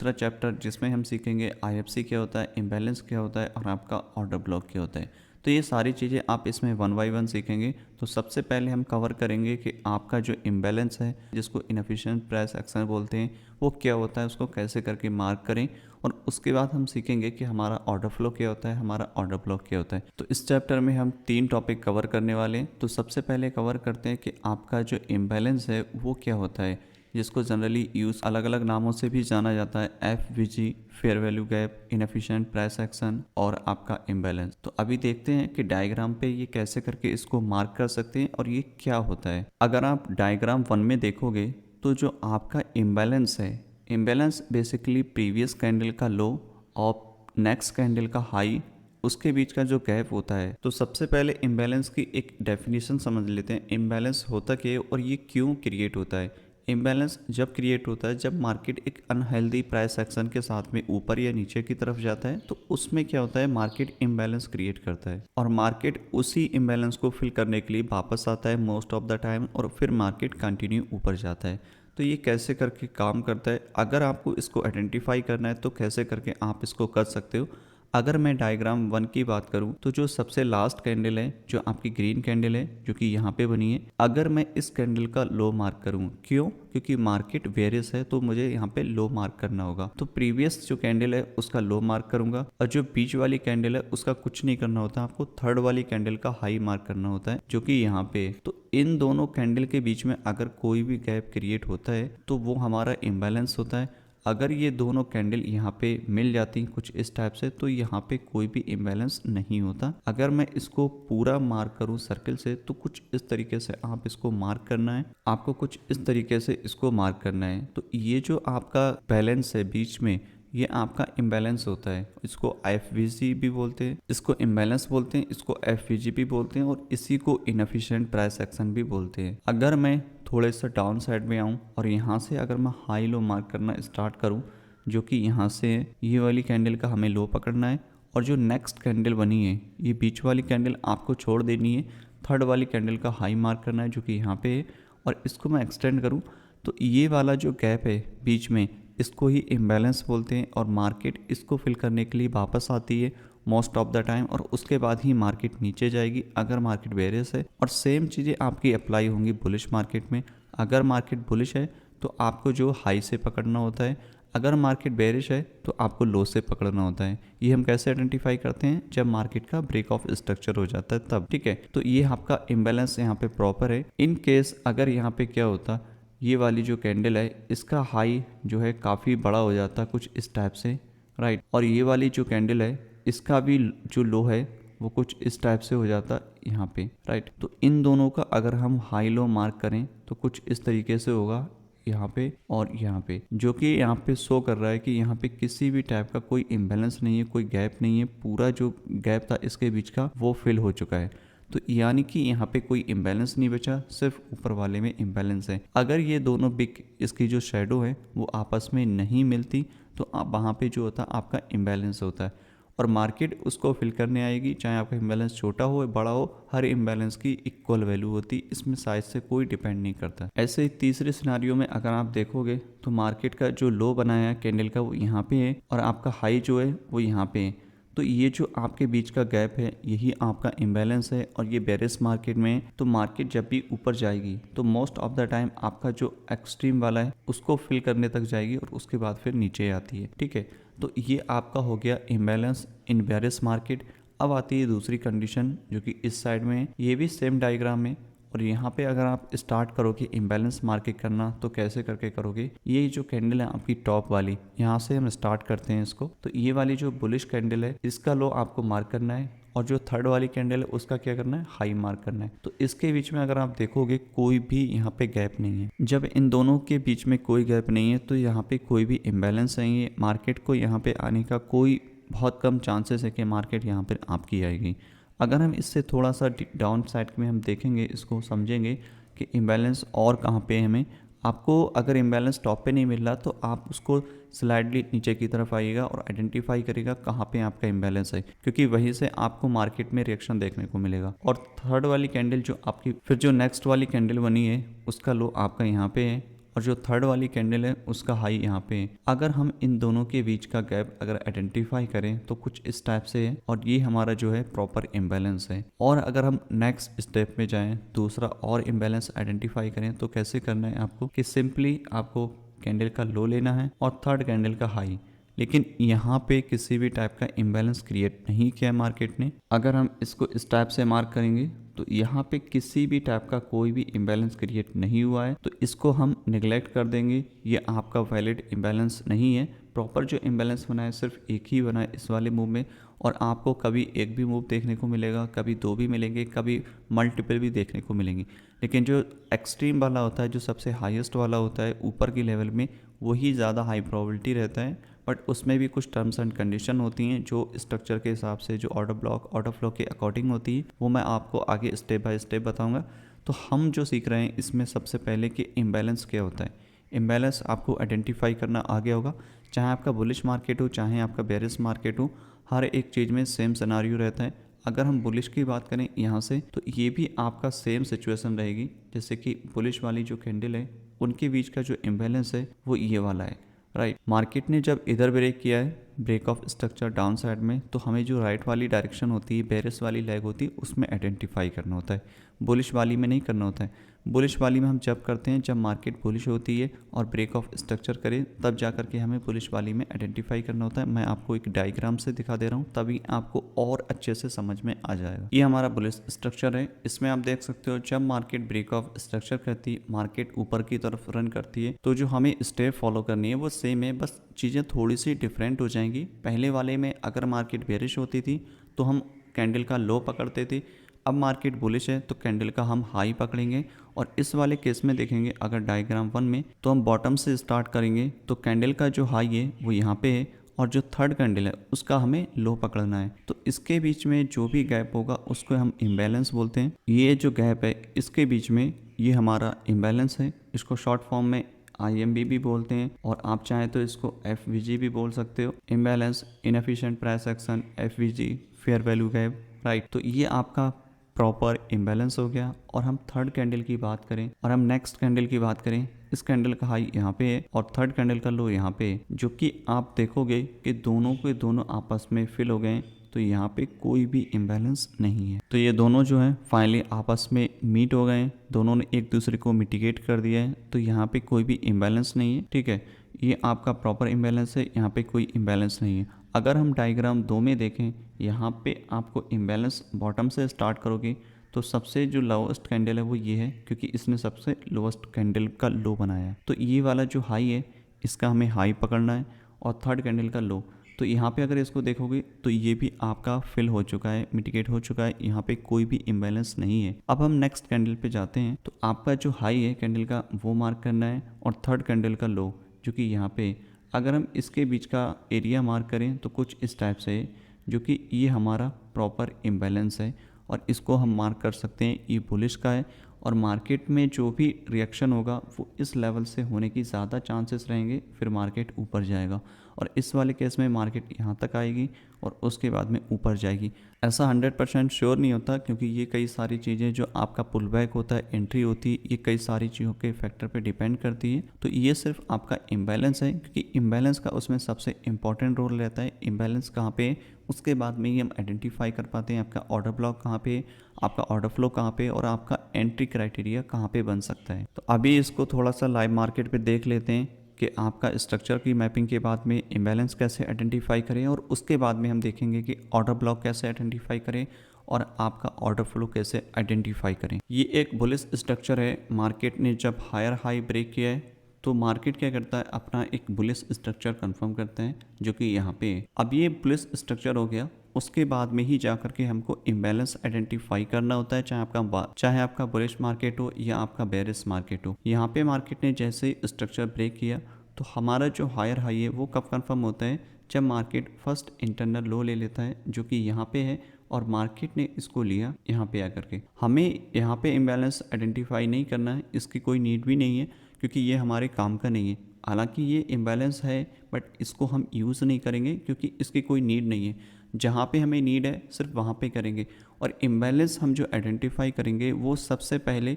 दूसरा चैप्टर जिसमें हम सीखेंगे आईएफसी क्या होता है, इम्बैलेंस क्या होता है और आपका ऑर्डर ब्लॉक क्या होता है। तो ये सारी चीज़ें आप इसमें वन बाय वन सीखेंगे। तो सबसे पहले हम कवर करेंगे कि आपका जो इम्बैलेंस है, जिसको इनएफिशिएंट प्राइस एक्शन बोलते हैं, वो क्या होता है, उसको कैसे करके मार्क करें। और उसके बाद हम सीखेंगे कि हमारा ऑर्डर फ्लो क्या होता है, हमारा ऑर्डर ब्लॉक क्या होता है। तो इस चैप्टर में हम 3 टॉपिक कवर करने वाले हैं। तो सबसे पहले कवर करते हैं कि आपका जो इम्बैलेंस है वो क्या होता है, जिसको जनरली यूज़ अलग अलग नामों से भी जाना जाता है, FVG, fair value gap, inefficient price action और आपका इम्बैलेंस। तो अभी देखते हैं कि डायग्राम पे ये कैसे करके इसको मार्क कर सकते हैं और ये क्या होता है। अगर आप डायग्राम 1 में देखोगे तो जो आपका इम्बैलेंस है, इम्बैलेंस बेसिकली प्रीवियस कैंडल का लो और नेक्स्ट कैंडल का हाई, उसके बीच का जो गैप होता है। तो सबसे पहले इम्बैलेंस की एक डेफिनेशन समझ लेते हैं। इम्बैलेंस होता क्या है और ये क्यों क्रिएट होता है। इम्बैलेंस जब क्रिएट होता है जब मार्केट एक अनहेल्दी प्राइस एक्शन के साथ में ऊपर या नीचे की तरफ जाता है, तो उसमें क्या होता है, मार्केट इम्बैलेंस क्रिएट करता है और मार्केट उसी इम्बैलेंस को फिल करने के लिए वापस आता है मोस्ट ऑफ द टाइम, और फिर मार्केट कंटिन्यू ऊपर जाता है। तो ये कैसे करके काम करता है, अगर आपको इसको आइडेंटिफाई करना है तो कैसे करके आप इसको कर सकते हो। अगर मैं डायग्राम 1 की बात करूं तो जो सबसे लास्ट कैंडल है, जो आपकी ग्रीन कैंडल है जो कि यहाँ पे बनी है, अगर मैं इस कैंडल का लो मार्क करूं, क्यों, क्योंकि मार्केट वेरियस है तो मुझे यहाँ पे लो मार्क करना होगा। तो प्रीवियस जो कैंडल है उसका लो मार्क करूंगा, और जो बीच वाली कैंडल है उसका कुछ नहीं करना होता, आपको थर्ड वाली कैंडल का हाई मार्क करना होता है जो कि यहाँ पे है। तो इन दोनों कैंडल के बीच में अगर कोई भी गैप क्रिएट होता है तो वो हमारा इम्बैलेंस होता है। अगर ये दोनों कैंडल यहाँ पे मिल जाती कुछ इस टाइप से, तो यहाँ पे कोई भी इम्बैलेंस नहीं होता। अगर मैं इसको पूरा मार्क करूँ सर्कल से, तो कुछ इस तरीके से आप इसको मार्क करना है, आपको कुछ इस तरीके से इसको मार्क करना है। तो ये जो आपका बैलेंस है बीच में, ये आपका इम्बैलेंस होता है। इसको एफवीजी भी बोलते हैं, इसको इम्बैलेंस बोलते हैं, इसको एफवीजी भी बोलते हैं, और इसी को इनएफिशिएंट प्राइस एक्शन भी बोलते हैं। अगर मैं थोड़े से डाउन साइड में आऊँ और यहाँ से अगर मैं हाई लो मार्क करना स्टार्ट करूँ, जो कि यहाँ से ये वाली कैंडल का हमें लो पकड़ना है, और जो नेक्स्ट कैंडल बनी है ये बीच वाली कैंडल आपको छोड़ देनी है, थर्ड वाली कैंडल का हाई मार्क करना है जो कि यहाँ पे है, और इसको मैं एक्सटेंड करूँ तो ये वाला जो गैप है बीच में, इसको ही इम्बैलेंस बोलते हैं, और मार्केट इसको फिल करने के लिए वापस आती है मोस्ट ऑफ द टाइम, और उसके बाद ही मार्केट नीचे जाएगी अगर मार्केट बेरिश है। और सेम चीज़ें आपकी अप्लाई होंगी बुलिश मार्केट में। अगर मार्केट बुलिश है तो आपको जो हाई से पकड़ना होता है, अगर मार्केट बेरिश है तो आपको लो से पकड़ना होता है। ये हम कैसे आइडेंटिफाई करते हैं, जब मार्केट का ब्रेक ऑफ स्ट्रक्चर हो जाता है तब, ठीक है। तो ये आपका इम्बैलेंस यहाँ पे प्रॉपर है। इन केस अगर यहाँ पे क्या होता, ये वाली जो कैंडल है इसका हाई जो है काफ़ी बड़ा हो जाता कुछ इस टाइप से, राइट, और ये वाली जो कैंडल है इसका भी जो लो है वो कुछ इस टाइप से हो जाता यहाँ पे, राइट। तो इन दोनों का अगर हम हाई लो मार्क करें तो कुछ इस तरीके से होगा यहाँ पे और यहाँ पे, जो कि यहाँ पे शो कर रहा है कि यहाँ पे किसी भी टाइप का कोई इम्बैलेंस नहीं है, कोई गैप नहीं है, पूरा जो गैप था इसके बीच का वो फिल हो चुका है। तो यानी कि यहाँ पे कोई इम्बैलेंस नहीं बचा, सिर्फ ऊपर वाले में इम्बैलेंस है। अगर ये दोनों बिग, इसकी जो शेडो है वो आपस में नहीं मिलती, तो वहाँ पे जो होता है आपका इम्बैलेंस होता है, और मार्केट उसको फिल करने आएगी, चाहे आपका इम्बैलेंस छोटा हो या बड़ा हो, हर इम्बैलेंस की इक्वल वैल्यू होती, इसमें साइज से कोई डिपेंड नहीं करता। ऐसे ही तीसरे सिनारियो में अगर आप देखोगे तो मार्केट का जो लो बनाया है कैंडल का वो यहाँ पे है, और आपका हाई जो है वो यहाँ पे है। तो ये जो आपके बीच का गैप है यही आपका इम्बैलेंस है, और ये बेरिश मार्केट में है। तो मार्केट जब भी ऊपर जाएगी तो मोस्ट ऑफ द टाइम आपका जो एक्सट्रीम वाला है उसको फिल करने तक जाएगी, और उसके बाद फिर नीचे आती है, ठीक है। तो ये आपका हो गया इम्बैलेंस इन बेरिश मार्केट। अब आती है दूसरी कंडीशन जो कि इस साइड में है, ये भी सेम डायग्राम है, और यहाँ पे अगर आप स्टार्ट करोगे इम्बैलेंस मार्केट करना तो कैसे करके करोगे। ये जो कैंडल है आपकी टॉप वाली, यहाँ से हम स्टार्ट करते हैं इसको। तो ये वाली जो बुलिश कैंडल है इसका लो आपको मार्क करना है, और जो थर्ड वाली कैंडल है उसका क्या करना है, हाई मार्क करना है। तो इसके बीच में अगर आप देखोगे कोई भी यहाँ पे गैप नहीं है। जब इन दोनों के बीच में कोई गैप नहीं है तो यहाँ पे कोई भी इम्बैलेंस नहीं है, मार्केट को यहाँ पे आने का कोई बहुत कम चांसेस है कि मार्केट यहाँ पर आपकी आएगी। अगर हम इससे थोड़ा सा डाउन साइड में हम देखेंगे, इसको समझेंगे कि इम्बैलेंस और कहाँ पे है हमें, आपको अगर इम्बैलेंस टॉप पे नहीं मिल रहा तो आप उसको स्लाइडली नीचे की तरफ आइएगा और आइडेंटिफाई करिएगा कहाँ पे आपका इम्बैलेंस है, क्योंकि वहीं से आपको मार्केट में रिएक्शन देखने को मिलेगा। और थर्ड वाली कैंडल जो आपकी फिर जो नेक्स्ट वाली कैंडल बनी है उसका लो आपका यहाँ पे है, और जो थर्ड वाली कैंडल है उसका हाई यहाँ पे है। अगर हम इन दोनों के बीच का गैप अगर आइडेंटिफाई करें तो कुछ इस टाइप से है और ये हमारा जो है प्रॉपर इम्बैलेंस है। और अगर हम नेक्स्ट स्टेप में जाएं, दूसरा और इम्बैलेंस आइडेंटिफाई करें तो कैसे करना है आपको कि सिंपली आपको कैंडल का लो लेना है और थर्ड कैंडल का हाई। लेकिन यहाँ पे किसी भी टाइप का इम्बैलेंस क्रिएट नहीं किया मार्केट ने। अगर हम इसको इस टाइप से मार्क करेंगे तो यहाँ पे किसी भी टाइप का कोई भी इम्बैलेंस क्रिएट नहीं हुआ है, तो इसको हम निगलेक्ट कर देंगे। ये आपका वैलिड इम्बैलेंस नहीं है। प्रॉपर जो इम्बैलेंस बना है सिर्फ एक ही बना है इस वाले मूव में, और आपको कभी एक भी मूव देखने को मिलेगा, कभी दो भी मिलेंगे, कभी मल्टीपल भी देखने को मिलेंगे। लेकिन जो एक्सट्रीम वाला होता है, जो सबसे हाईएस्ट वाला होता है ऊपर की लेवल में, वही ज़्यादा हाई प्रोबेबिलिटी रहता है। बट उसमें भी कुछ टर्म्स एंड कंडीशन होती हैं जो स्ट्रक्चर के हिसाब से, जो ऑर्डर फ्लो के अकॉर्डिंग होती है, वो मैं आपको आगे स्टेप बाय स्टेप बताऊंगा। तो हम जो सीख रहे हैं इसमें सबसे पहले कि इम्बैलेंस क्या होता है। इम्बैलेंस आपको आइडेंटिफाई करना आ गया होगा। चाहे आपका बुलिश मार्केट हो, चाहे आपका बेरिश मार्केट हो, हर एक चीज़ में सेम सिनारियो रहता है। अगर हम बुलिश की बात करें यहाँ से, तो ये भी आपका सेम सिचुएशन रहेगी। जैसे कि बुलिश वाली जो कैंडल है उनके बीच का जो इम्बैलेंस है वो ये वाला है, राइट। मार्केट ने जब इधर ब्रेक किया है, break of structure down side में, तो हमें जो राइट वाली डायरेक्शन होती है, बेरिश वाली लेग होती है, उसमें आइडेंटिफाई करना होता है। बुलिश वाली में नहीं करना होता है। बुलिश वाली में हम जब करते हैं जब मार्केट बुलिश होती है और ब्रेक ऑफ स्ट्रक्चर करे, तब जा करके हमें बुलिश वाली में आइडेंटिफाई करना होता है। मैं आपको एक डायग्राम से दिखा दे रहा हूँ, तभी आपको और अच्छे से समझ में आ जाएगा। ये हमारा बुलिश स्ट्रक्चर है। इसमें आप देख सकते हो जब मार्केट ब्रेक ऑफ स्ट्रक्चर करती है, मार्केट ऊपर की तरफ रन करती है, तो जो हमें स्टेप फॉलो करनी है वो सेम है, बस चीज़ें थोड़ी सी डिफरेंट हो जाएंगी। पहले वाले में अगर मार्केट बेरिश होती थी तो हम कैंडल का लो पकड़ते थे। अब मार्केट बुलिश है तो कैंडल का हम हाई पकड़ेंगे। और इस वाले केस में देखेंगे अगर डायग्राम 1 में, तो हम बॉटम से स्टार्ट करेंगे तो कैंडल का जो हाई है वो यहाँ पे है और जो थर्ड कैंडल है उसका हमें लो पकड़ना है। तो इसके बीच में जो भी गैप होगा उसको हम इम्बैलेंस बोलते हैं। ये जो गैप है इसके बीच में ये हमारा इम्बैलेंस है। इसको शॉर्ट फॉर्म में IMB भी बोलते हैं और आप चाहें तो इसको FVG भी बोल सकते हो। Imbalance, inefficient price action, FVG, fair value gap, right. तो ये आपका प्रॉपर इम्बैलेंस हो गया। और हम थर्ड कैंडल की बात करें और हम नेक्स्ट कैंडल की बात करें, इस कैंडल का हाई यहाँ पे है और थर्ड कैंडल का लो यहाँ पे है, जो कि आप देखोगे कि दोनों के दोनों आपस में फिल हो गए। तो यहाँ पे कोई भी इम्बैलेंस नहीं है। तो ये दोनों जो है फाइनली आपस में मीट हो गए, दोनों ने एक दूसरे को मिटिगेट कर दिया है। तो यहाँ पे कोई भी इम्बैलेंस नहीं है, ठीक है। ये आपका प्रॉपर इम्बैलेंस है, यहाँ पे कोई इम्बैलेंस नहीं है। अगर हम डायग्राम 2 में देखें, यहाँ पे आपको इम्बैलेंस बॉटम से स्टार्ट करोगे तो सबसे जो लोवेस्ट कैंडल है वो ये है, क्योंकि इसने सबसे लोवेस्ट कैंडल का लो बनाया है। तो ये वाला जो हाई है इसका हमें हाई पकड़ना है और थर्ड कैंडल का लो। तो यहाँ पे अगर इसको देखोगे तो ये भी आपका फिल हो चुका है, मिटिगेट हो चुका है, यहाँ पे कोई भी इम्बैलेंस नहीं है। अब हम नेक्स्ट कैंडल पे जाते हैं। तो आपका जो हाई है कैंडल का वो मार्क करना है और थर्ड कैंडल का लो जो कि यहाँ पे, अगर हम इसके बीच का एरिया मार्क करें तो कुछ इस टाइप से है, जो कि ये हमारा प्रॉपर इम्बैलेंस है। और इसको हम मार्क कर सकते हैं ये बुलिश का है। और मार्केट में जो भी रिएक्शन होगा वो इस लेवल से होने की ज़्यादा चांसेस रहेंगे, फिर मार्केट ऊपर जाएगा। और इस वाले केस में मार्केट यहाँ तक आएगी और उसके बाद में ऊपर जाएगी। ऐसा 100% श्योर नहीं होता, क्योंकि ये कई सारी चीज़ें जो आपका पुल बैक होता है, एंट्री होती है, ये कई सारी चीज़ों के फैक्टर पे डिपेंड करती है। तो ये सिर्फ आपका इम्बैलेंस है, क्योंकि इम्बैलेंस का उसमें सबसे इंपॉर्टेंट रोल रहता है। इम्बैलेंस कहाँ पे, उसके बाद में ही हम आइडेंटिफाई कर पाते हैं आपका ऑर्डर ब्लॉक कहाँ पे, आपका ऑर्डर फ्लो कहाँ पे और आपका एंट्री क्राइटेरिया कहाँ पे बन सकता है। तो अभी इसको थोड़ा सा लाइव मार्केट पे देख लेते हैं कि आपका स्ट्रक्चर की मैपिंग के बाद में इम्बैलेंस कैसे आइडेंटिफाई करें, और उसके बाद में हम देखेंगे कि ऑर्डर ब्लॉक कैसे आइडेंटिफाई करें और आपका ऑर्डर फ्लो कैसे आइडेंटिफाई करें। ये एक बुलिश स्ट्रक्चर है। मार्केट ने जब हायर हाई ब्रेक किया है तो मार्केट क्या करता है, अपना एक बुलिश स्ट्रक्चर कंफर्म करता है, जो कि यहाँ पे है। अब ये बुलिश स्ट्रक्चर हो गया, उसके बाद में ही जाकर के हमको इम्बैलेंस आइडेंटिफाई करना होता है, चाहे आपका बुलिश मार्केट हो या आपका बेरिश मार्केट हो। यहाँ पे मार्केट ने जैसे ही स्ट्रक्चर ब्रेक किया तो हमारा जो हायर हाई है वो कब कंफर्म होता है, जब मार्केट फर्स्ट इंटरनल लो ले लेता है, जो कि यहाँ पे है, और मार्केट ने इसको लिया यहाँ पे आकर के। हमें यहाँ पे इम्बैलेंस आइडेंटिफाई नहीं करना है, इसकी कोई नीड भी नहीं है, क्योंकि ये हमारे काम का नहीं है। हालांकि ये इम्बैलेंस है बट इसको हम यूज़ नहीं करेंगे क्योंकि इसकी कोई नीड नहीं है। जहाँ पे हमें नीड है सिर्फ वहाँ पे करेंगे। और इम्बैलेंस हम जो आइडेंटिफाई करेंगे वो सबसे पहले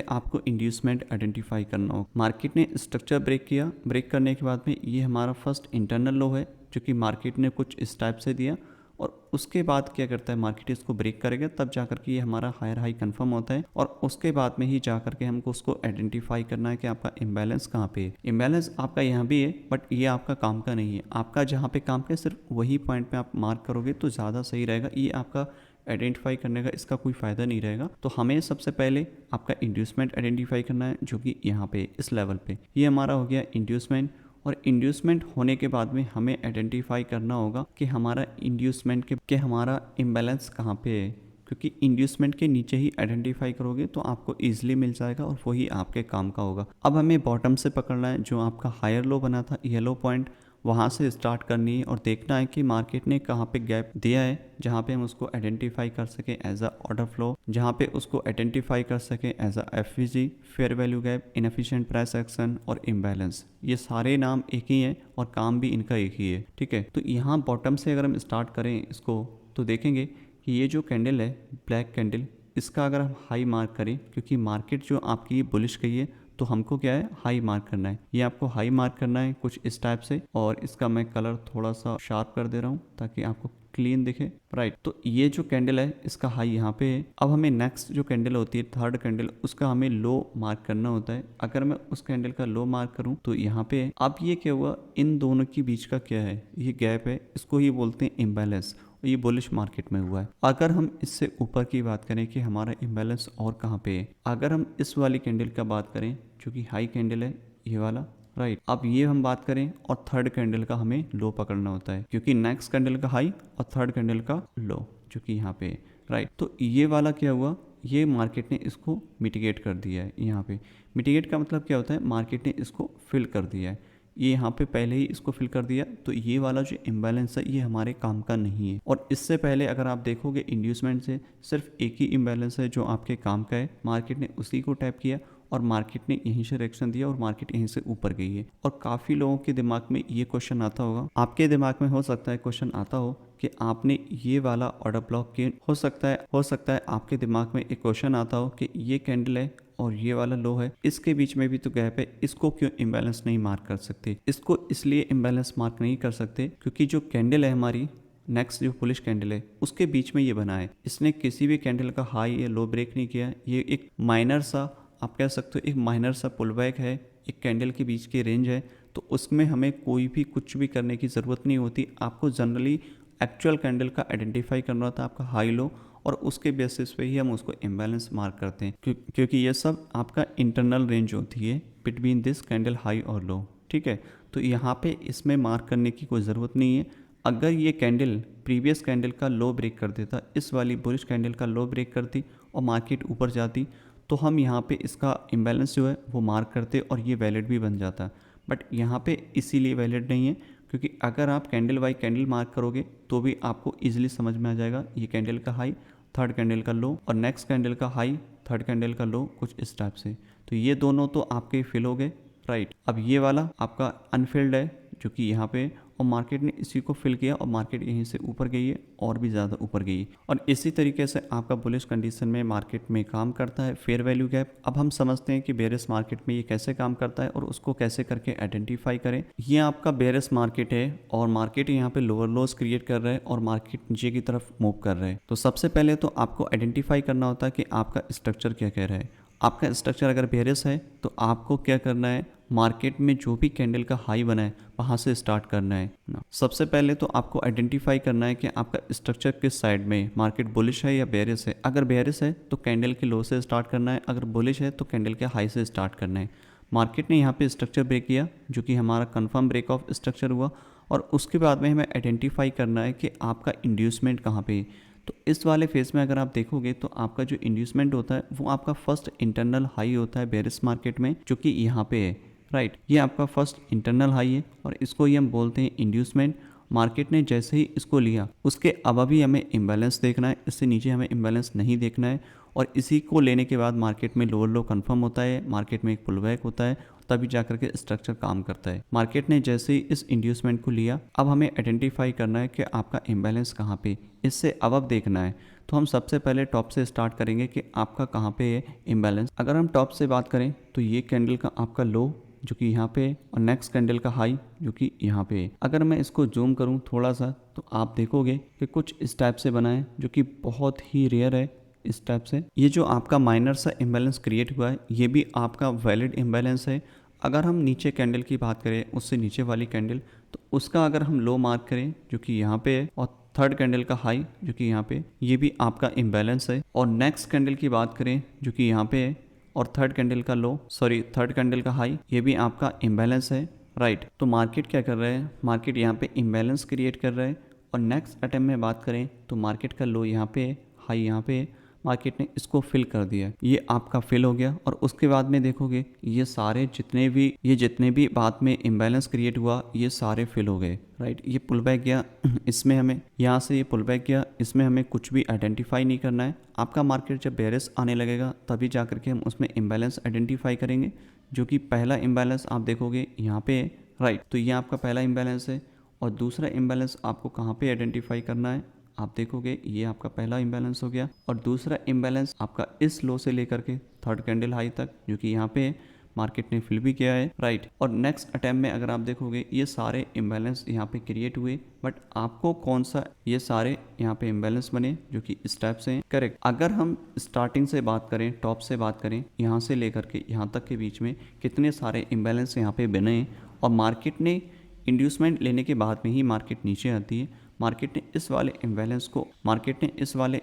आपको इंड्यूसमेंट आइडेंटिफाई करना होगा। मार्केट ने स्ट्रक्चर ब्रेक किया, ब्रेक करने के बाद में ये हमारा फर्स्ट इंटरनल लो है जो कि मार्केट ने कुछ इस टाइप से दिया, और उसके बाद क्या करता है मार्केट इसको ब्रेक करेगा, तब जा करके ये हमारा हायर हाई कंफर्म होता है। और उसके बाद में ही जा करके हमको उसको आइडेंटिफाई करना है कि आपका इम्बैलेंस कहाँ पे है। इम्बैलेंस आपका यहाँ भी है बट ये आपका काम का नहीं है। आपका जहाँ पे काम का है सिर्फ वही पॉइंट पे आप मार्क करोगे तो ज़्यादा सही रहेगा। ये आपका आइडेंटिफाई करने का इसका कोई फ़ायदा नहीं रहेगा। तो हमें सबसे पहले आपका इंड्यूसमेंट आइडेंटिफाई करना है जो कि यहाँ पे इस लेवल पे ये हमारा हो गया इंड्यूसमेंट। और इंड्यूसमेंट होने के बाद में हमें आइडेंटिफाई करना होगा कि हमारा इंड्यूसमेंट के हमारा इम्बैलेंस कहाँ पे है, क्योंकि इंड्यूसमेंट के नीचे ही आइडेंटिफाई करोगे तो आपको ईजिली मिल जाएगा और वही आपके काम का होगा। अब हमें बॉटम से पकड़ना है, जो आपका हायर लो बना था येलो पॉइंट, वहाँ से स्टार्ट करनी है और देखना है कि मार्केट ने कहाँ पे गैप दिया है जहाँ पे हम उसको आइडेंटिफाई कर सकें एज अ ऑर्डर फ्लो, जहाँ पे उसको आइडेंटिफाई कर सकें as a FVG, fair value gap, inefficient price action और इम्बैलेंस। ये सारे नाम एक ही हैं और काम भी इनका एक ही है, ठीक है। तो यहाँ बॉटम से अगर हम स्टार्ट करें इसको तो देखेंगे कि ये जो कैंडल है ब्लैक कैंडल, इसका अगर हम हाई मार्क करें, क्योंकि मार्केट जो आपकी बुलिश गई है तो हमको क्या है हाई मार्क करना है। ये आपको हाई मार्क करना है कुछ इस टाइप से, और इसका मैं कलर थोड़ा सा शार्प कर दे रहा हूँ ताकि आपको क्लीन दिखे, राइट। तो ये जो कैंडल है इसका हाई यहाँ पे है। अब हमें नेक्स्ट जो कैंडल होती है थर्ड कैंडल, उसका हमें लो मार्क करना होता है। अगर मैं उस कैंडल का लो मार्क करूँ तो यहाँ पे है। अब ये क्या हुआ, इन दोनों के बीच का क्या है, ये गैप है, इसको ही बोलते हैं इम्बैलेंस। ये बुलिश मार्केट में हुआ है। अगर हम इससे ऊपर की बात करें कि हमारा इम्बैलेंस और कहाँ पे है, अगर हम इस वाली कैंडल का बात करें जो कि हाई कैंडल है ये वाला, राइट। अब ये हम बात करें और थर्ड कैंडल का हमें लो पकड़ना होता है, क्योंकि नेक्स्ट कैंडल का हाई और थर्ड कैंडल का लो जो कि यहाँ पे है, राइट। तो ये वाला क्या हुआ, ये मार्केट ने इसको मिटिगेट कर दिया है। यहाँ पे मिटिगेट का मतलब क्या होता है, मार्केट ने इसको फिल कर दिया है। ये यहाँ पे पहले ही इसको फिल कर दिया, तो ये वाला जो इम्बैलेंस है ये हमारे काम का नहीं है। और इससे पहले अगर आप देखोगे इंड्यूसमेंट से सिर्फ एक ही इम्बैलेंस है जो आपके काम का है, मार्केट ने उसी को टैप किया और मार्केट ने यहीं से रिएक्शन दिया और मार्केट यहीं से ऊपर गई है। और काफ़ी लोगों के दिमाग में ये क्वेश्चन आता होगा, आपके दिमाग में हो सकता है क्वेश्चन आता हो कि आपने ये वाला ऑर्डर ब्लॉक किए, हो सकता है आपके दिमाग में एक क्वेश्चन आता हो कि ये कैंडल है और ये वाला लो है, इसके बीच में भी तो गैप है, इसको क्यों इम्बैलेंस नहीं मार्क कर सकते। इसको इसलिए इम्बैलेंस मार्क नहीं कर सकते क्योंकि जो कैंडल है हमारी नेक्स्ट जो बुलिश कैंडल है उसके बीच में ये बना है, इसने किसी भी कैंडल का हाई या लो ब्रेक नहीं किया। ये एक माइनर सा, आप कह सकते हो एक माइनर सा पुल बैक है, एक कैंडल के बीच की रेंज है, तो उसमें हमें कोई भी कुछ भी करने की ज़रूरत नहीं होती। आपको जनरली एक्चुअल कैंडल का आइडेंटिफाई करना होता है, आपका हाई लो, और उसके बेसिस पे ही हम उसको इम्बैलेंस मार्क करते हैं, क्योंकि ये सब आपका इंटरनल रेंज होती है बिटवीन दिस कैंडल हाई और लो, ठीक है। तो यहाँ पे इसमें मार्क करने की कोई ज़रूरत नहीं है। अगर ये कैंडल प्रीवियस कैंडल का लो ब्रेक कर देता, इस वाली बुलिश कैंडल का लो ब्रेक करती और मार्केट ऊपर जाती, तो हम यहाँ पे इसका इम्बैलेंस जो है वो मार्क करते और ये वैलिड भी बन जाता। बट यहाँ पे इसीलिए वैलिड नहीं है क्योंकि अगर आप कैंडल बाई कैंडल मार्क करोगे तो भी आपको इजीली समझ में आ जाएगा ये कैंडल का हाई, थर्ड कैंडल का लो, और नेक्स्ट कैंडल का हाई, थर्ड कैंडल का लो, कुछ इस टाइप से। तो ये दोनों तो आपके फिल हो गए, राइट। अब ये वाला आपका अनफिल्ड है जो कि यहाँ पे, और मार्केट ने इसी को फिल किया और मार्केट यहीं से ऊपर गई है और भी ज़्यादा ऊपर गई है। और इसी तरीके से आपका बुलिश कंडीशन में मार्केट में काम करता है फेयर वैल्यू गैप। अब हम समझते हैं कि बेरिश मार्केट में ये कैसे काम करता है और उसको कैसे करके आइडेंटिफाई करें। ये आपका बेरिश मार्केट है और मार्केट यहाँ पे लोअर लोज क्रिएट कर रहा है और मार्केट नीचे की तरफ मूव कर रहा है। तो सबसे पहले तो आपको आइडेंटिफाई करना होता है कि आपका स्ट्रक्चर क्या कह रहा है। आपका स्ट्रक्चर अगर बेरिश है तो आपको क्या करना है, मार्केट में जो भी कैंडल का हाई बना है वहाँ से स्टार्ट करना है ना। सबसे पहले तो आपको आइडेंटिफाई करना है कि आपका स्ट्रक्चर किस साइड में, मार्केट बुलिश है या बेरिश है। अगर बेरिश है तो कैंडल के लो से स्टार्ट करना है, अगर बुलिश है तो कैंडल के हाई से स्टार्ट करना है। मार्केट ने यहाँ पे स्ट्रक्चर ब्रेक किया जो कि हमारा कंफर्म ब्रेक ऑफ स्ट्रक्चर हुआ, और उसके बाद में हमें आइडेंटिफाई करना है कि आपका इंड्यूसमेंट कहाँ पे है। तो इस वाले फेज में अगर आप देखोगे तो आपका जो इंड्यूसमेंट होता है वो आपका फर्स्ट इंटरनल हाई होता है बेरिश मार्केट में, जो कि यहाँ पे है, राइट। ये आपका फर्स्ट इंटरनल हाई है और इसको ही हम बोलते हैं इंड्यूसमेंट। मार्केट ने जैसे ही इसको लिया उसके अब भी हमें इम्बैलेंस देखना है, इससे नीचे हमें इम्बैलेंस नहीं देखना है। और इसी को लेने के बाद मार्केट में लोअर लो कंफर्म होता है, मार्केट में एक पुल बैक होता है, तभी जाकर के स्ट्रक्चर काम करता है। मार्केट ने जैसे ही इस इंड्यूसमेंट को लिया, अब हमें आइडेंटिफाई करना है कि आपका इम्बैलेंस कहाँ पे, इससे अब देखना है। तो हम सबसे पहले टॉप से स्टार्ट करेंगे कि आपका कहाँ पे है इम्बैलेंस। अगर हम टॉप से बात करें तो ये कैंडल का आपका लो जो कि यहाँ पे है, और नेक्स्ट कैंडल का हाई जो कि यहाँ पे है। अगर मैं इसको जूम करूँ थोड़ा सा तो आप देखोगे कि कुछ इस टाइप से बना है, जो कि बहुत ही रेयर है। इस टाइप से ये जो आपका माइनर सा इम्बैलेंस क्रिएट हुआ है, ये भी आपका वैलिड इम्बैलेंस है। अगर हम नीचे कैंडल की बात करें, उससे नीचे वाली कैंडल, तो उसका अगर हम लो मार्क करें जो कि यहाँ पे है, और थर्ड कैंडल का हाई जो कि यहाँ पे, ये भी आपका इम्बैलेंस है। और नेक्स्ट कैंडल की बात करें जो कि यहाँ पे है, और थर्ड कैंडल का लो, सॉरी थर्ड कैंडल का हाई, ये भी आपका इम्बैलेंस है, राइट। तो मार्केट क्या कर रहा है, मार्केट यहाँ पे इम्बैलेंस क्रिएट कर रहा है। और नेक्स्ट अटेम्प्ट में बात करें तो मार्केट का लो यहाँ पे है, हाई यहाँ पे है, मार्केट ने इसको फिल कर दिया, ये आपका फिल हो गया। और उसके बाद में देखोगे ये सारे जितने भी बाद में इम्बैलेंस क्रिएट हुआ, ये सारे फिल हो गए, राइट। ये पुल बैक गया, इसमें हमें यहाँ से ये पुल बैक गया, इसमें हमें कुछ भी आइडेंटिफाई नहीं करना है। आपका मार्केट जब बेरिश आने लगेगा तभी जा करके हम उसमें इम्बैलेंस आइडेंटिफाई करेंगे, जो कि पहला इम्बैलेंस आप देखोगे यहाँ पे है, राइट। तो ये आपका पहला इम्बैलेंस है। और दूसरा इम्बैलेंस आपको कहाँ पे आइडेंटिफाई करना है, आप देखोगे ये आपका पहला इम्बैलेंस हो गया। और दूसरा इम्बैलेंस आपका इस लो से लेकर के थर्ड कैंडल हाई तक, जो कि यहाँ पे मार्केट ने फिल भी किया है, राइट। और नेक्स्ट अटेम्प्ट में अगर आप देखोगे ये सारे इम्बैलेंस यहाँ पे क्रिएट हुए, बट आपको कौन सा, ये सारे यहाँ पे इम्बैलेंस बने जो कि इस टाइप से हैं, करेक्ट। अगर हम स्टार्टिंग से बात करें, टॉप से बात करें, यहाँ से लेकर के यहाँ तक के बीच में कितने सारे इम्बैलेंस यहाँ पे बने हैं। और मार्केट ने इंड्यूसमेंट लेने के बाद में ही मार्केट नीचे आती है। मार्केट ने इस वाले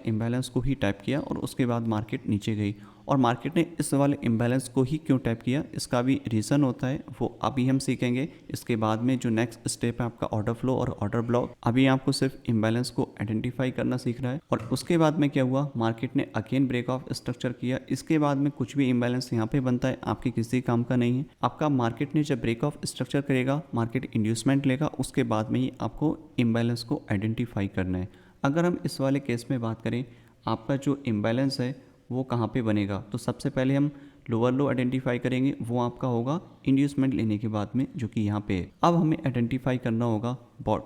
इम्बैलेंस को ही टैप किया और उसके बाद मार्केट नीचे गई। और मार्केट ने इस वाले इम्बैलेंस को ही क्यों टैप किया, इसका भी रीज़न होता है, वो अभी हम सीखेंगे। इसके बाद में जो नेक्स्ट स्टेप है आपका ऑर्डर फ्लो और ऑर्डर ब्लॉक। अभी आपको सिर्फ इम्बैलेंस को आइडेंटिफाई करना सीख रहा है। और उसके बाद में क्या हुआ, मार्केट ने अगेन ब्रेक ऑफ स्ट्रक्चर किया। इसके बाद में कुछ भी इम्बैलेंस यहाँ पे बनता है आपके किसी काम का नहीं है। आपका मार्केट ने जब ब्रेक ऑफ स्ट्रक्चर करेगा, मार्केट इंड्यूसमेंट लेगा, उसके बाद में ही आपको इम्बैलेंस को आइडेंटिफाई करना है। अगर हम इस वाले केस में बात करें, आपका जो इम्बैलेंस है वो कहाँ पे बनेगा, तो सबसे पहले हम लोअर लो आइडेंटिफाई करेंगे, वो आपका होगा इंड्यूसमेंट लेने के बाद में, जो कि यहाँ पे है। अब हमें आइडेंटिफाई करना होगा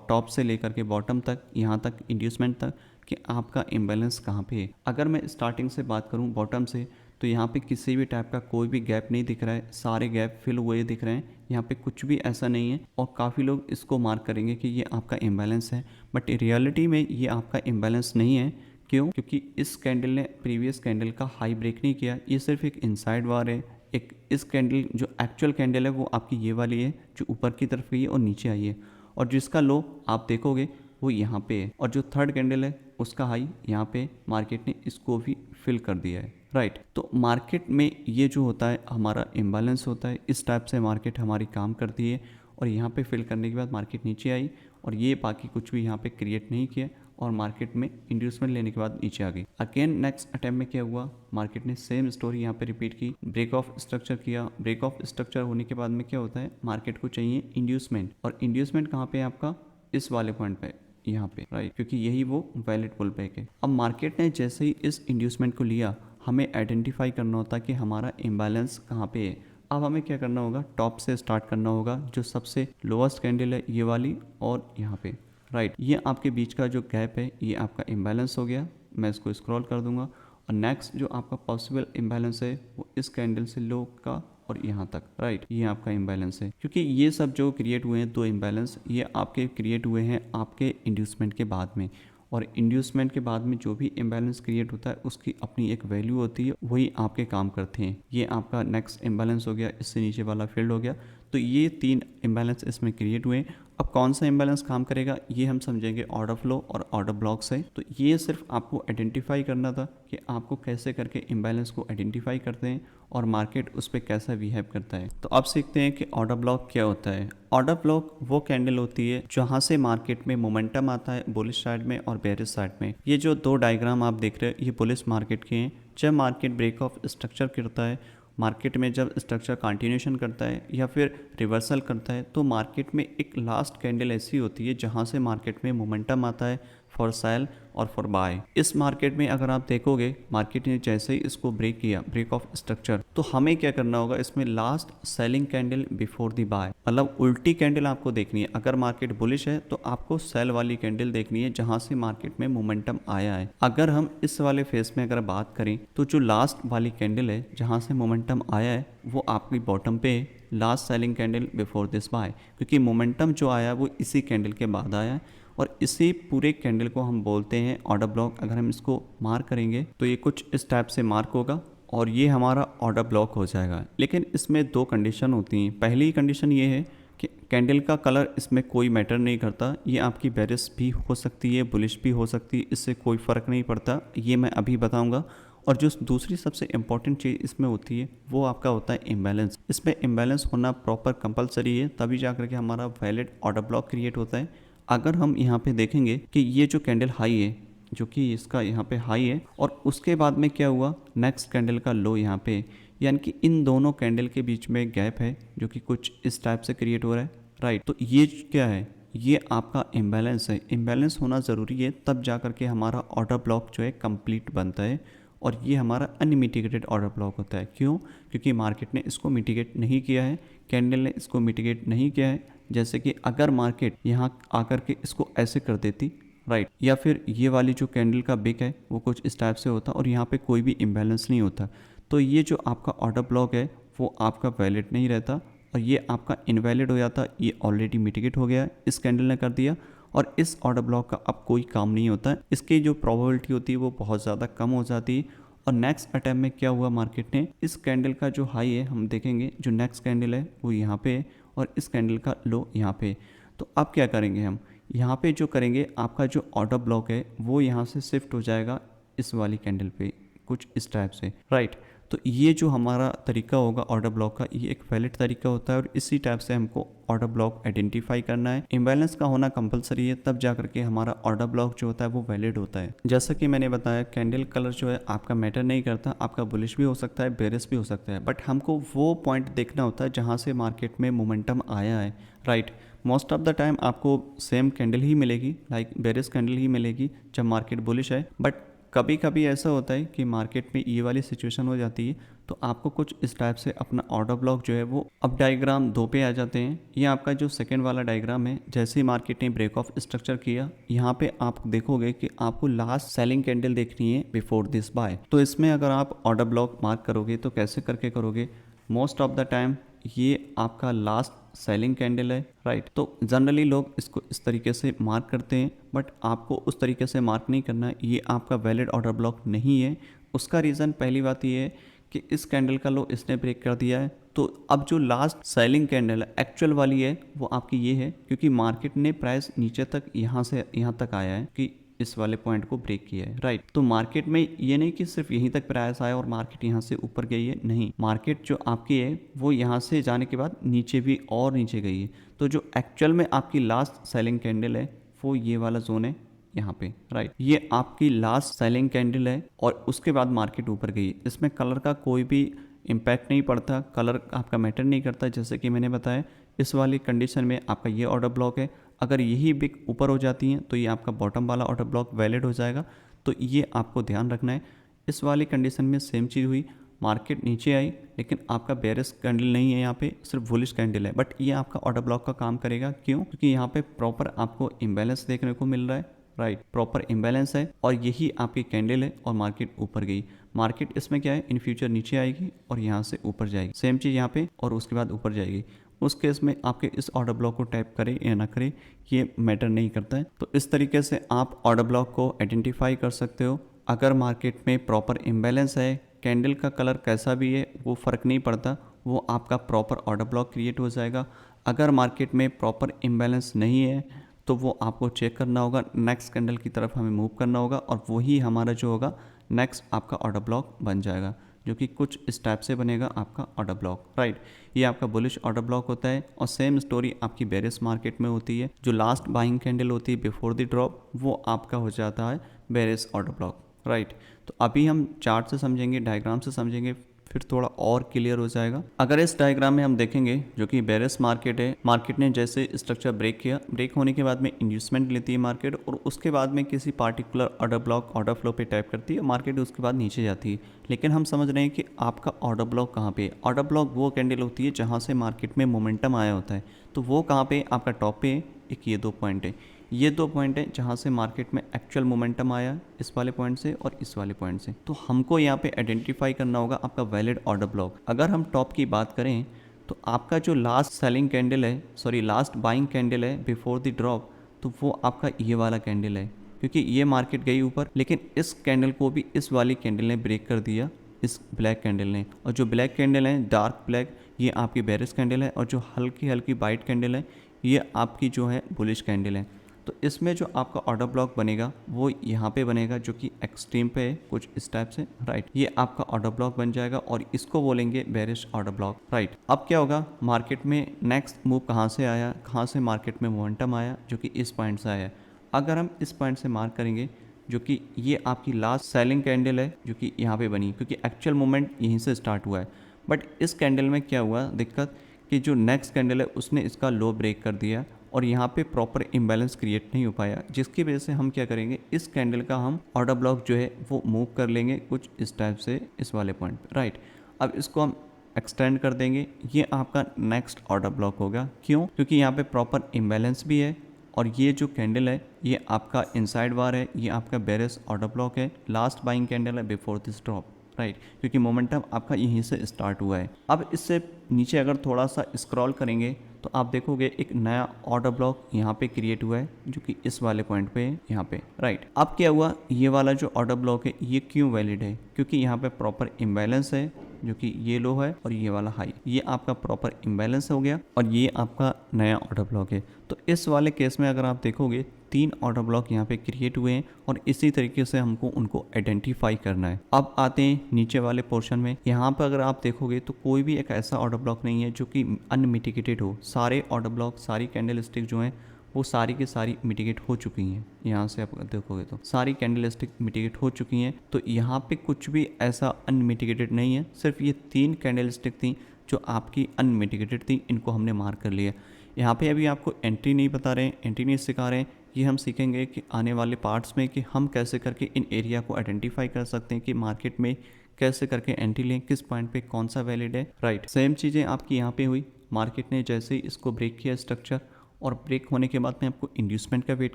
टॉप से लेकर के बॉटम तक, यहाँ तक इंड्यूसमेंट तक, कि आपका इम्बैलेंस कहाँ पे है। अगर मैं स्टार्टिंग से बात करूँ बॉटम से, तो यहाँ पे किसी भी टाइप का कोई भी गैप नहीं दिख रहा है, सारे गैप फिल हुए दिख रहे हैं, यहाँ पे कुछ भी ऐसा नहीं है। और काफ़ी लोग इसको मार्क करेंगे कि ये आपका इम्बैलेंस है, बट रियलिटी में ये आपका इम्बैलेंस नहीं है। क्यों? क्योंकि इस कैंडल ने प्रीवियस कैंडल का हाई ब्रेक नहीं किया, ये सिर्फ एक इनसाइड वार है। एक इस कैंडल जो एक्चुअल कैंडल है वो आपकी ये वाली है, जो ऊपर की तरफ गई है और नीचे आई है, और जिसका लो आप देखोगे वो यहाँ पे है। और जो थर्ड कैंडल है उसका हाई यहाँ पे, मार्केट ने इसको भी फिल कर दिया है, राइट। तो मार्केट में ये जो होता है हमारा इम्बैलेंस होता है, इस टाइप से मार्केट हमारी काम करती है। और यहाँ पे फिल करने के बाद मार्केट नीचे आई, और ये बाकी कुछ भी यहाँ पे क्रिएट नहीं किया, और मार्केट में इंड्यूसमेंट लेने के बाद नीचे आ गई। अगेन नेक्स्ट अटेम्प्ट में क्या हुआ, मार्केट ने सेम स्टोरी यहाँ पे रिपीट की, ब्रेक ऑफ स्ट्रक्चर किया। ब्रेक ऑफ स्ट्रक्चर होने के बाद में क्या होता है, मार्केट को चाहिए इंड्यूसमेंट, और इंड्यूसमेंट कहाँ पे है आपका, इस वाले पॉइंट पे, यहाँ पे, राइट, क्योंकि यही वो वैलिड पुल बैक है। अब मार्केट ने जैसे ही इस इंड्यूसमेंट को लिया, हमें आइडेंटिफाई करना होता है कि हमारा इम्बैलेंस कहाँ पे है। अब हमें क्या करना होगा, टॉप से स्टार्ट करना होगा, जो सबसे लोएस्ट कैंडल है ये वाली, और यहाँ पे, राइट। ये आपके बीच का जो गैप है ये आपका इम्बैलेंस हो गया। मैं इसको स्क्रॉल कर दूंगा। और नेक्स्ट जो आपका पॉसिबल इम्बैलेंस है वो इस कैंडल से लो का और यहाँ तक, राइट, ये आपका इम्बैलेंस है। क्योंकि ये सब जो क्रिएट हुए हैं दो इम्बैलेंस, ये आपके क्रिएट हुए हैं आपके इंड्यूसमेंट के बाद में। और इंड्यूसमेंट के बाद में जो भी इम्बैलेंस क्रिएट होता है उसकी अपनी एक वैल्यू होती है, वही आपके काम करते हैं। ये आपका नेक्स्ट इम्बैलेंस हो गया, इससे नीचे वाला फील्ड हो गया। तो ये तीन इम्बैलेंस इसमें क्रिएट हुए। अब कौन सा इम्बैलेंस काम करेगा ये हम समझेंगे ऑर्डर फ्लो और ऑर्डर ब्लॉक से। तो ये सिर्फ आपको आइडेंटिफाई करना था कि आपको कैसे करके इम्बैलेंस को आइडेंटिफाई करते हैं और मार्केट उस पर कैसा बिहेव करता है। तो अब सीखते हैं कि ऑर्डर ब्लॉक क्या होता है। ऑर्डर ब्लॉक वो कैंडल होती है जहाँ से मार्केट में मोमेंटम आता है बुलिश साइड में और बेरिश साइड में। ये जो दो डायग्राम आप देख रहे हैं ये बुलिश मार्केट के हैं। जब मार्केट ब्रेक ऑफ स्ट्रक्चर करता है, मार्केट में जब स्ट्रक्चर कंटिन्यूशन करता है या फिर रिवर्सल करता है, तो मार्केट में एक लास्ट कैंडल ऐसी होती है जहाँ से मार्केट में मोमेंटम आता है, फॉर सेल और फॉर बाय। इस मार्केट में अगर आप देखोगे, मार्केट ने जैसे ही इसको ब्रेक किया, ब्रेक ऑफ स्ट्रक्चर, तो हमें क्या करना होगा, इसमें last selling candle before the buy, मतलब उल्टी कैंडल आपको देखनी है। अगर मार्केट बुलिश है तो आपको सेल वाली कैंडल देखनी है जहां से मार्केट में मोमेंटम आया है। अगर हम इस वाले फेस में अगर बात करें तो जो लास्ट वाली कैंडल है जहां से मोमेंटम आया है वो आपकी बॉटम पे last selling candle before this by, क्योंकि मोमेंटम जो आया वो इसी कैंडल के बाद आया है और इसी पूरे कैंडल को हम बोलते हैं ऑर्डर ब्लॉक। अगर हम इसको मार्क करेंगे तो ये कुछ इस टाइप से मार्क होगा और ये हमारा ऑर्डर ब्लॉक हो जाएगा। लेकिन इसमें दो कंडीशन होती हैं। पहली कंडीशन ये है कि कैंडल का कलर इसमें कोई मैटर नहीं करता, ये आपकी बेरिश भी हो सकती है, बुलिश भी हो सकती है, इससे कोई फ़र्क नहीं पड़ता, ये मैं अभी बताऊंगा। और जो दूसरी सबसे इंपॉर्टेंट चीज़ इसमें होती है वो आपका होता है इम्बैलेंस। इसमें इम्बैलेंस होना प्रॉपर कंपलसरी है, तभी जाकर के हमारा वैलिड ऑर्डर ब्लॉक क्रिएट होता है। अगर हम यहाँ पे देखेंगे कि ये जो कैंडल हाई है, जो कि इसका यहाँ पे हाई है, और उसके बाद में क्या हुआ, नेक्स्ट कैंडल का लो यहाँ पे, यानी कि इन दोनों कैंडल के बीच में गैप है जो कि कुछ इस टाइप से क्रिएट हो रहा है, राइट। तो ये क्या है, ये आपका इम्बैलेंस है। इम्बैलेंस होना ज़रूरी है, तब जा कर के हमारा ऑर्डर ब्लॉक जो है कंप्लीट बनता है और ये हमारा अनमिटिगेटेड ऑर्डर ब्लॉक होता है। क्यों? क्योंकि मार्केट ने इसको मिटिगेट नहीं किया है, कैंडल ने इसको मिटिगेट नहीं किया है। जैसे कि अगर मार्केट यहाँ आकर के इसको ऐसे कर देती, राइट, या फिर ये वाली जो कैंडल का बिक है वो कुछ इस टाइप से होता और यहाँ पे कोई भी इम्बैलेंस नहीं होता, तो ये जो आपका ऑर्डर ब्लॉक है वो आपका वैलिड नहीं रहता और ये आपका इनवैलिड हो जाता। ये ऑलरेडी मिटिगेट हो गया, इस कैंडल ने कर दिया और इस ऑर्डर ब्लॉक का अब कोई काम नहीं होता है। इसकी जो प्रोबेबिलिटी होती है वो बहुत ज़्यादा कम हो जाती है। और नेक्स्ट अटैम्प्ट में क्या हुआ, मार्केट ने इस कैंडल का जो हाई है, हम देखेंगे जो नेक्स्ट कैंडल है वो यहाँ पे है और इस कैंडल का लो यहाँ पे। तो अब क्या करेंगे, हम यहाँ पे जो करेंगे, आपका जो ऑर्डर ब्लॉक है वो यहाँ से शिफ्ट हो जाएगा इस वाली कैंडल पे, कुछ इस टाइप से, राइट। तो ये जो हमारा तरीका होगा ऑर्डर ब्लॉक का, ये एक वैलिड तरीका होता है और इसी टाइप से हमको ऑर्डर ब्लॉक आइडेंटिफाई करना है। इम्बैलेंस का होना कंपलसरी है, तब जा करके हमारा ऑर्डर ब्लॉक जो होता है वो वैलिड होता है। जैसा कि मैंने बताया, कैंडल कलर जो है आपका मैटर नहीं करता, आपका बुलिश भी हो सकता है, बेरिश भी हो सकता है, बट हमको वो पॉइंट देखना होता है जहाँ से मार्केट में मोमेंटम आया है, right. Most of the time आपको सेम कैंडल ही मिलेगी, लाइक बेरिश कैंडल ही मिलेगी जब मार्केट बुलिश है। बट कभी कभी ऐसा होता है कि मार्केट में ये वाली सिचुएशन हो जाती है तो आपको कुछ इस टाइप से अपना ऑर्डर ब्लॉक जो है वो, अब डायग्राम दो पे आ जाते हैं। ये आपका जो सेकंड वाला डायग्राम है, जैसे ही मार्केट ने ब्रेक ऑफ स्ट्रक्चर किया, यहाँ पे आप देखोगे कि आपको लास्ट सेलिंग कैंडल देखनी है बिफोर दिस बाय। तो इसमें अगर आप ऑर्डर ब्लॉक मार्क करोगे तो कैसे करके करोगे, मोस्ट ऑफ द टाइम ये आपका लास्ट सेलिंग कैंडल है, राइट। तो जनरली लोग इसको इस तरीके से मार्क करते हैं, बट आपको उस तरीके से मार्क नहीं करना है, ये आपका वैलिड ऑर्डर ब्लॉक नहीं है। उसका रीज़न पहली बात ये है कि इस कैंडल का लो इसने ब्रेक कर दिया है, तो अब जो लास्ट सेलिंग कैंडल है एक्चुअल वाली है वो आपकी ये है, क्योंकि मार्केट ने प्राइस नीचे तक यहाँ से यहाँ तक आया है कि इस वाले पॉइंट को ब्रेक किया है, राइट। तो मार्केट में ये नहीं कि सिर्फ यहीं तक प्राइस आया और मार्केट यहाँ से ऊपर गई है, नहीं, मार्केट जो आपकी है वो यहाँ से जाने के बाद नीचे भी और नीचे गई है। तो जो एक्चुअल में आपकी लास्ट सेलिंग कैंडल है वो ये वाला जोन है यहाँ पे, राइट। ये आपकी लास्ट सेलिंग कैंडल है और उसके बाद मार्केट ऊपर गई है। इसमें कलर का कोई भी इम्पैक्ट नहीं पड़ता, कलर आपका मैटर नहीं करता। जैसे कि मैंने बताया, इस वाली कंडीशन में आपका ये ऑर्डर ब्लॉक है, अगर यही बिग ऊपर हो जाती हैं तो ये आपका बॉटम वाला ऑर्डर ब्लॉक वैलिड हो जाएगा। तो ये आपको ध्यान रखना है। इस वाली कंडीशन में सेम चीज़ हुई, मार्केट नीचे आई लेकिन आपका बेरिश कैंडल नहीं है, यहाँ पे सिर्फ बुलिश कैंडल है, बट ये आपका ऑर्डर ब्लॉक का काम करेगा। क्यों? क्योंकि यहाँ पे प्रॉपर आपको इम्बैलेंस देखने को मिल रहा है, राइट, प्रॉपर इम्बैलेंस है और यही आपकी कैंडल है और मार्केट ऊपर गई। मार्केट इसमें क्या है, इन फ्यूचर नीचे आएगी और यहाँ से ऊपर जाएगी, सेम चीज़ यहाँ पे, और उसके बाद ऊपर जाएगी। उस केस में आपके इस ऑर्डर ब्लॉक को टैप करें या ना करें ये मैटर नहीं करता है। तो इस तरीके से आप ऑर्डर ब्लॉक को आइडेंटिफाई कर सकते हो। अगर मार्केट में प्रॉपर इम्बैलेंस है, कैंडल का कलर कैसा भी है वो फ़र्क नहीं पड़ता, वो आपका प्रॉपर ऑर्डर ब्लॉक क्रिएट हो जाएगा। अगर मार्केट में प्रॉपर इम्बैलेंस नहीं है तो वो आपको चेक करना होगा, नेक्स्ट कैंडल की तरफ हमें मूव करना होगा और वही हमारा जो होगा नेक्स्ट आपका ऑर्डर ब्लॉक बन जाएगा, जो कि कुछ इस टाइप से बनेगा आपका ऑर्डर ब्लॉक, राइट। ये आपका बुलिश ऑर्डर ब्लॉक होता है और सेम स्टोरी आपकी बेरिश मार्केट में होती है। जो लास्ट बाइंग कैंडल होती है बिफोर द ड्रॉप वो आपका हो जाता है बेरिश ऑर्डर ब्लॉक, राइट। तो अभी हम चार्ट से समझेंगे, डायग्राम से समझेंगे, फिर थोड़ा और क्लियर हो जाएगा। अगर इस डायग्राम में हम देखेंगे जो कि बेरिश मार्केट है, मार्केट ने जैसे स्ट्रक्चर ब्रेक किया, ब्रेक होने के बाद में इंड्यूसमेंट लेती है मार्केट और उसके बाद में किसी particular order block order flow पे टाइप करती है, मार्केट उसके बाद नीचे जाती है। लेकिन हम समझ रहे हैं कि आपका ऑर्डर ब्लॉक कहाँ पे है। ऑर्डर ब्लॉक वो कैंडल होती है जहाँ से मार्केट में मोमेंटम आया होता है, तो वो कहाँ पे आपका टॉप पे है। एक ये 2 पॉइंट है, ये 2 पॉइंट है जहाँ से मार्केट में एक्चुअल मोमेंटम आया, इस वाले पॉइंट से और इस वाले पॉइंट से। तो हमको यहाँ पे आइडेंटिफाई करना होगा आपका वैलिड ऑर्डर ब्लॉक। अगर हम टॉप की बात करें तो आपका जो लास्ट सेलिंग कैंडल है, सॉरी लास्ट बाइंग कैंडल है बिफोर द ड्रॉप, तो वो आपका ये वाला कैंडल है, क्योंकि ये मार्केट गई ऊपर, लेकिन इस कैंडल को भी इस वाली कैंडल ने ब्रेक कर दिया, इस ब्लैक कैंडल ने। और जो ब्लैक कैंडल है डार्क ब्लैक, ये आपकी बेरिश कैंडल है, और जो हल्की हल्की वाइट कैंडल है ये आपकी जो है बुलिश कैंडल है। तो इसमें जो आपका ऑर्डर ब्लॉक बनेगा वो यहाँ पे बनेगा, जो कि एक्सट्रीम पे है कुछ इस टाइप से, राइट। ये आपका ऑर्डर ब्लॉक बन जाएगा और इसको बोलेंगे बेरिश ऑर्डर ब्लॉक, राइट। अब क्या होगा, मार्केट में नेक्स्ट मूव कहाँ से आया, कहाँ से मार्केट में मोमेंटम आया, जो कि इस पॉइंट से आया। अगर हम इस पॉइंट से मार्क करेंगे, जो कि ये आपकी लास्ट सेलिंग कैंडल है जो कि यहाँ पे बनी, क्योंकि एक्चुअल मूवमेंट यहीं से स्टार्ट हुआ है। बट इस कैंडल में क्या हुआ दिक्कत, कि जो नेक्स्ट कैंडल है उसने इसका लो ब्रेक कर दिया और यहाँ पे प्रॉपर इम्बैलेंस क्रिएट नहीं हो पाया, जिसकी वजह से हम क्या करेंगे, इस कैंडल का हम ऑर्डर ब्लॉक जो है वो मूव कर लेंगे कुछ इस टाइप से इस वाले पॉइंट पे, राइट। अब इसको हम एक्सटेंड कर देंगे, ये आपका नेक्स्ट ऑर्डर ब्लॉक होगा। क्यों? क्योंकि यहाँ पे प्रॉपर इम्बैलेंस भी है और ये जो कैंडल है ये आपका इनसाइड वार है, ये आपका बेरिश ऑर्डर ब्लॉक है, लास्ट बाइंग कैंडल है बिफोर दिस ड्रॉप, राइट। क्योंकि मोमेंटम आपका यहीं से स्टार्ट हुआ है। अब इससे नीचे अगर थोड़ा सा स्क्रॉल करेंगे तो आप देखोगे एक नया ऑर्डर ब्लॉक यहाँ पे क्रिएट हुआ है, जो कि इस वाले पॉइंट पे है यहाँ पे, राइट। अब क्या हुआ, ये वाला जो ऑर्डर ब्लॉक है ये क्यों वैलिड है, क्योंकि यहाँ पे प्रॉपर इम्बैलेंस है, जो कि ये लो है और ये वाला हाई, ये आपका प्रॉपर इम्बैलेंस हो गया और ये आपका नया ऑर्डर ब्लॉक है। तो इस वाले केस में अगर आप देखोगे 3 ऑर्डर ब्लॉक यहाँ पे क्रिएट हुए हैं और इसी तरीके से हमको उनको आइडेंटिफाई करना है। अब आते हैं नीचे वाले पोर्शन में। यहाँ पर अगर आप देखोगे तो कोई भी एक ऐसा ऑर्डर ब्लॉक नहीं है जो कि अनमिटिगेटेड हो। सारे ऑर्डर ब्लॉक, सारी कैंडल स्टिक जो हैं वो सारी की सारी मिटिगेट हो चुकी हैं। यहाँ से आप देखोगे तो सारी कैंडल स्टिक मिटिगेट हो चुकी हैं, तो यहाँ पे कुछ भी ऐसा अनमिटिगेटेड नहीं है। सिर्फ ये 3 कैंडल स्टिक थी जो आपकी अनमिटिगेटेड थी, इनको हमने मार्क कर लिया। यहाँ पे अभी आपको एंट्री नहीं बता रहे हैं, एंट्री नहीं सिखा रहे हैं। ये हम सीखेंगे कि आने वाले पार्ट्स में कि हम कैसे करके इन एरिया को आइडेंटिफाई कर सकते हैं कि मार्केट में कैसे करके एंट्री लें, किस पॉइंट पे कौन सा वैलिड है, राइट। सेम चीज़ें आपकी यहाँ पे हुई, मार्केट ने जैसे ही इसको ब्रेक किया स्ट्रक्चर, और ब्रेक होने के बाद में आपको इंड्यूसमेंट का वेट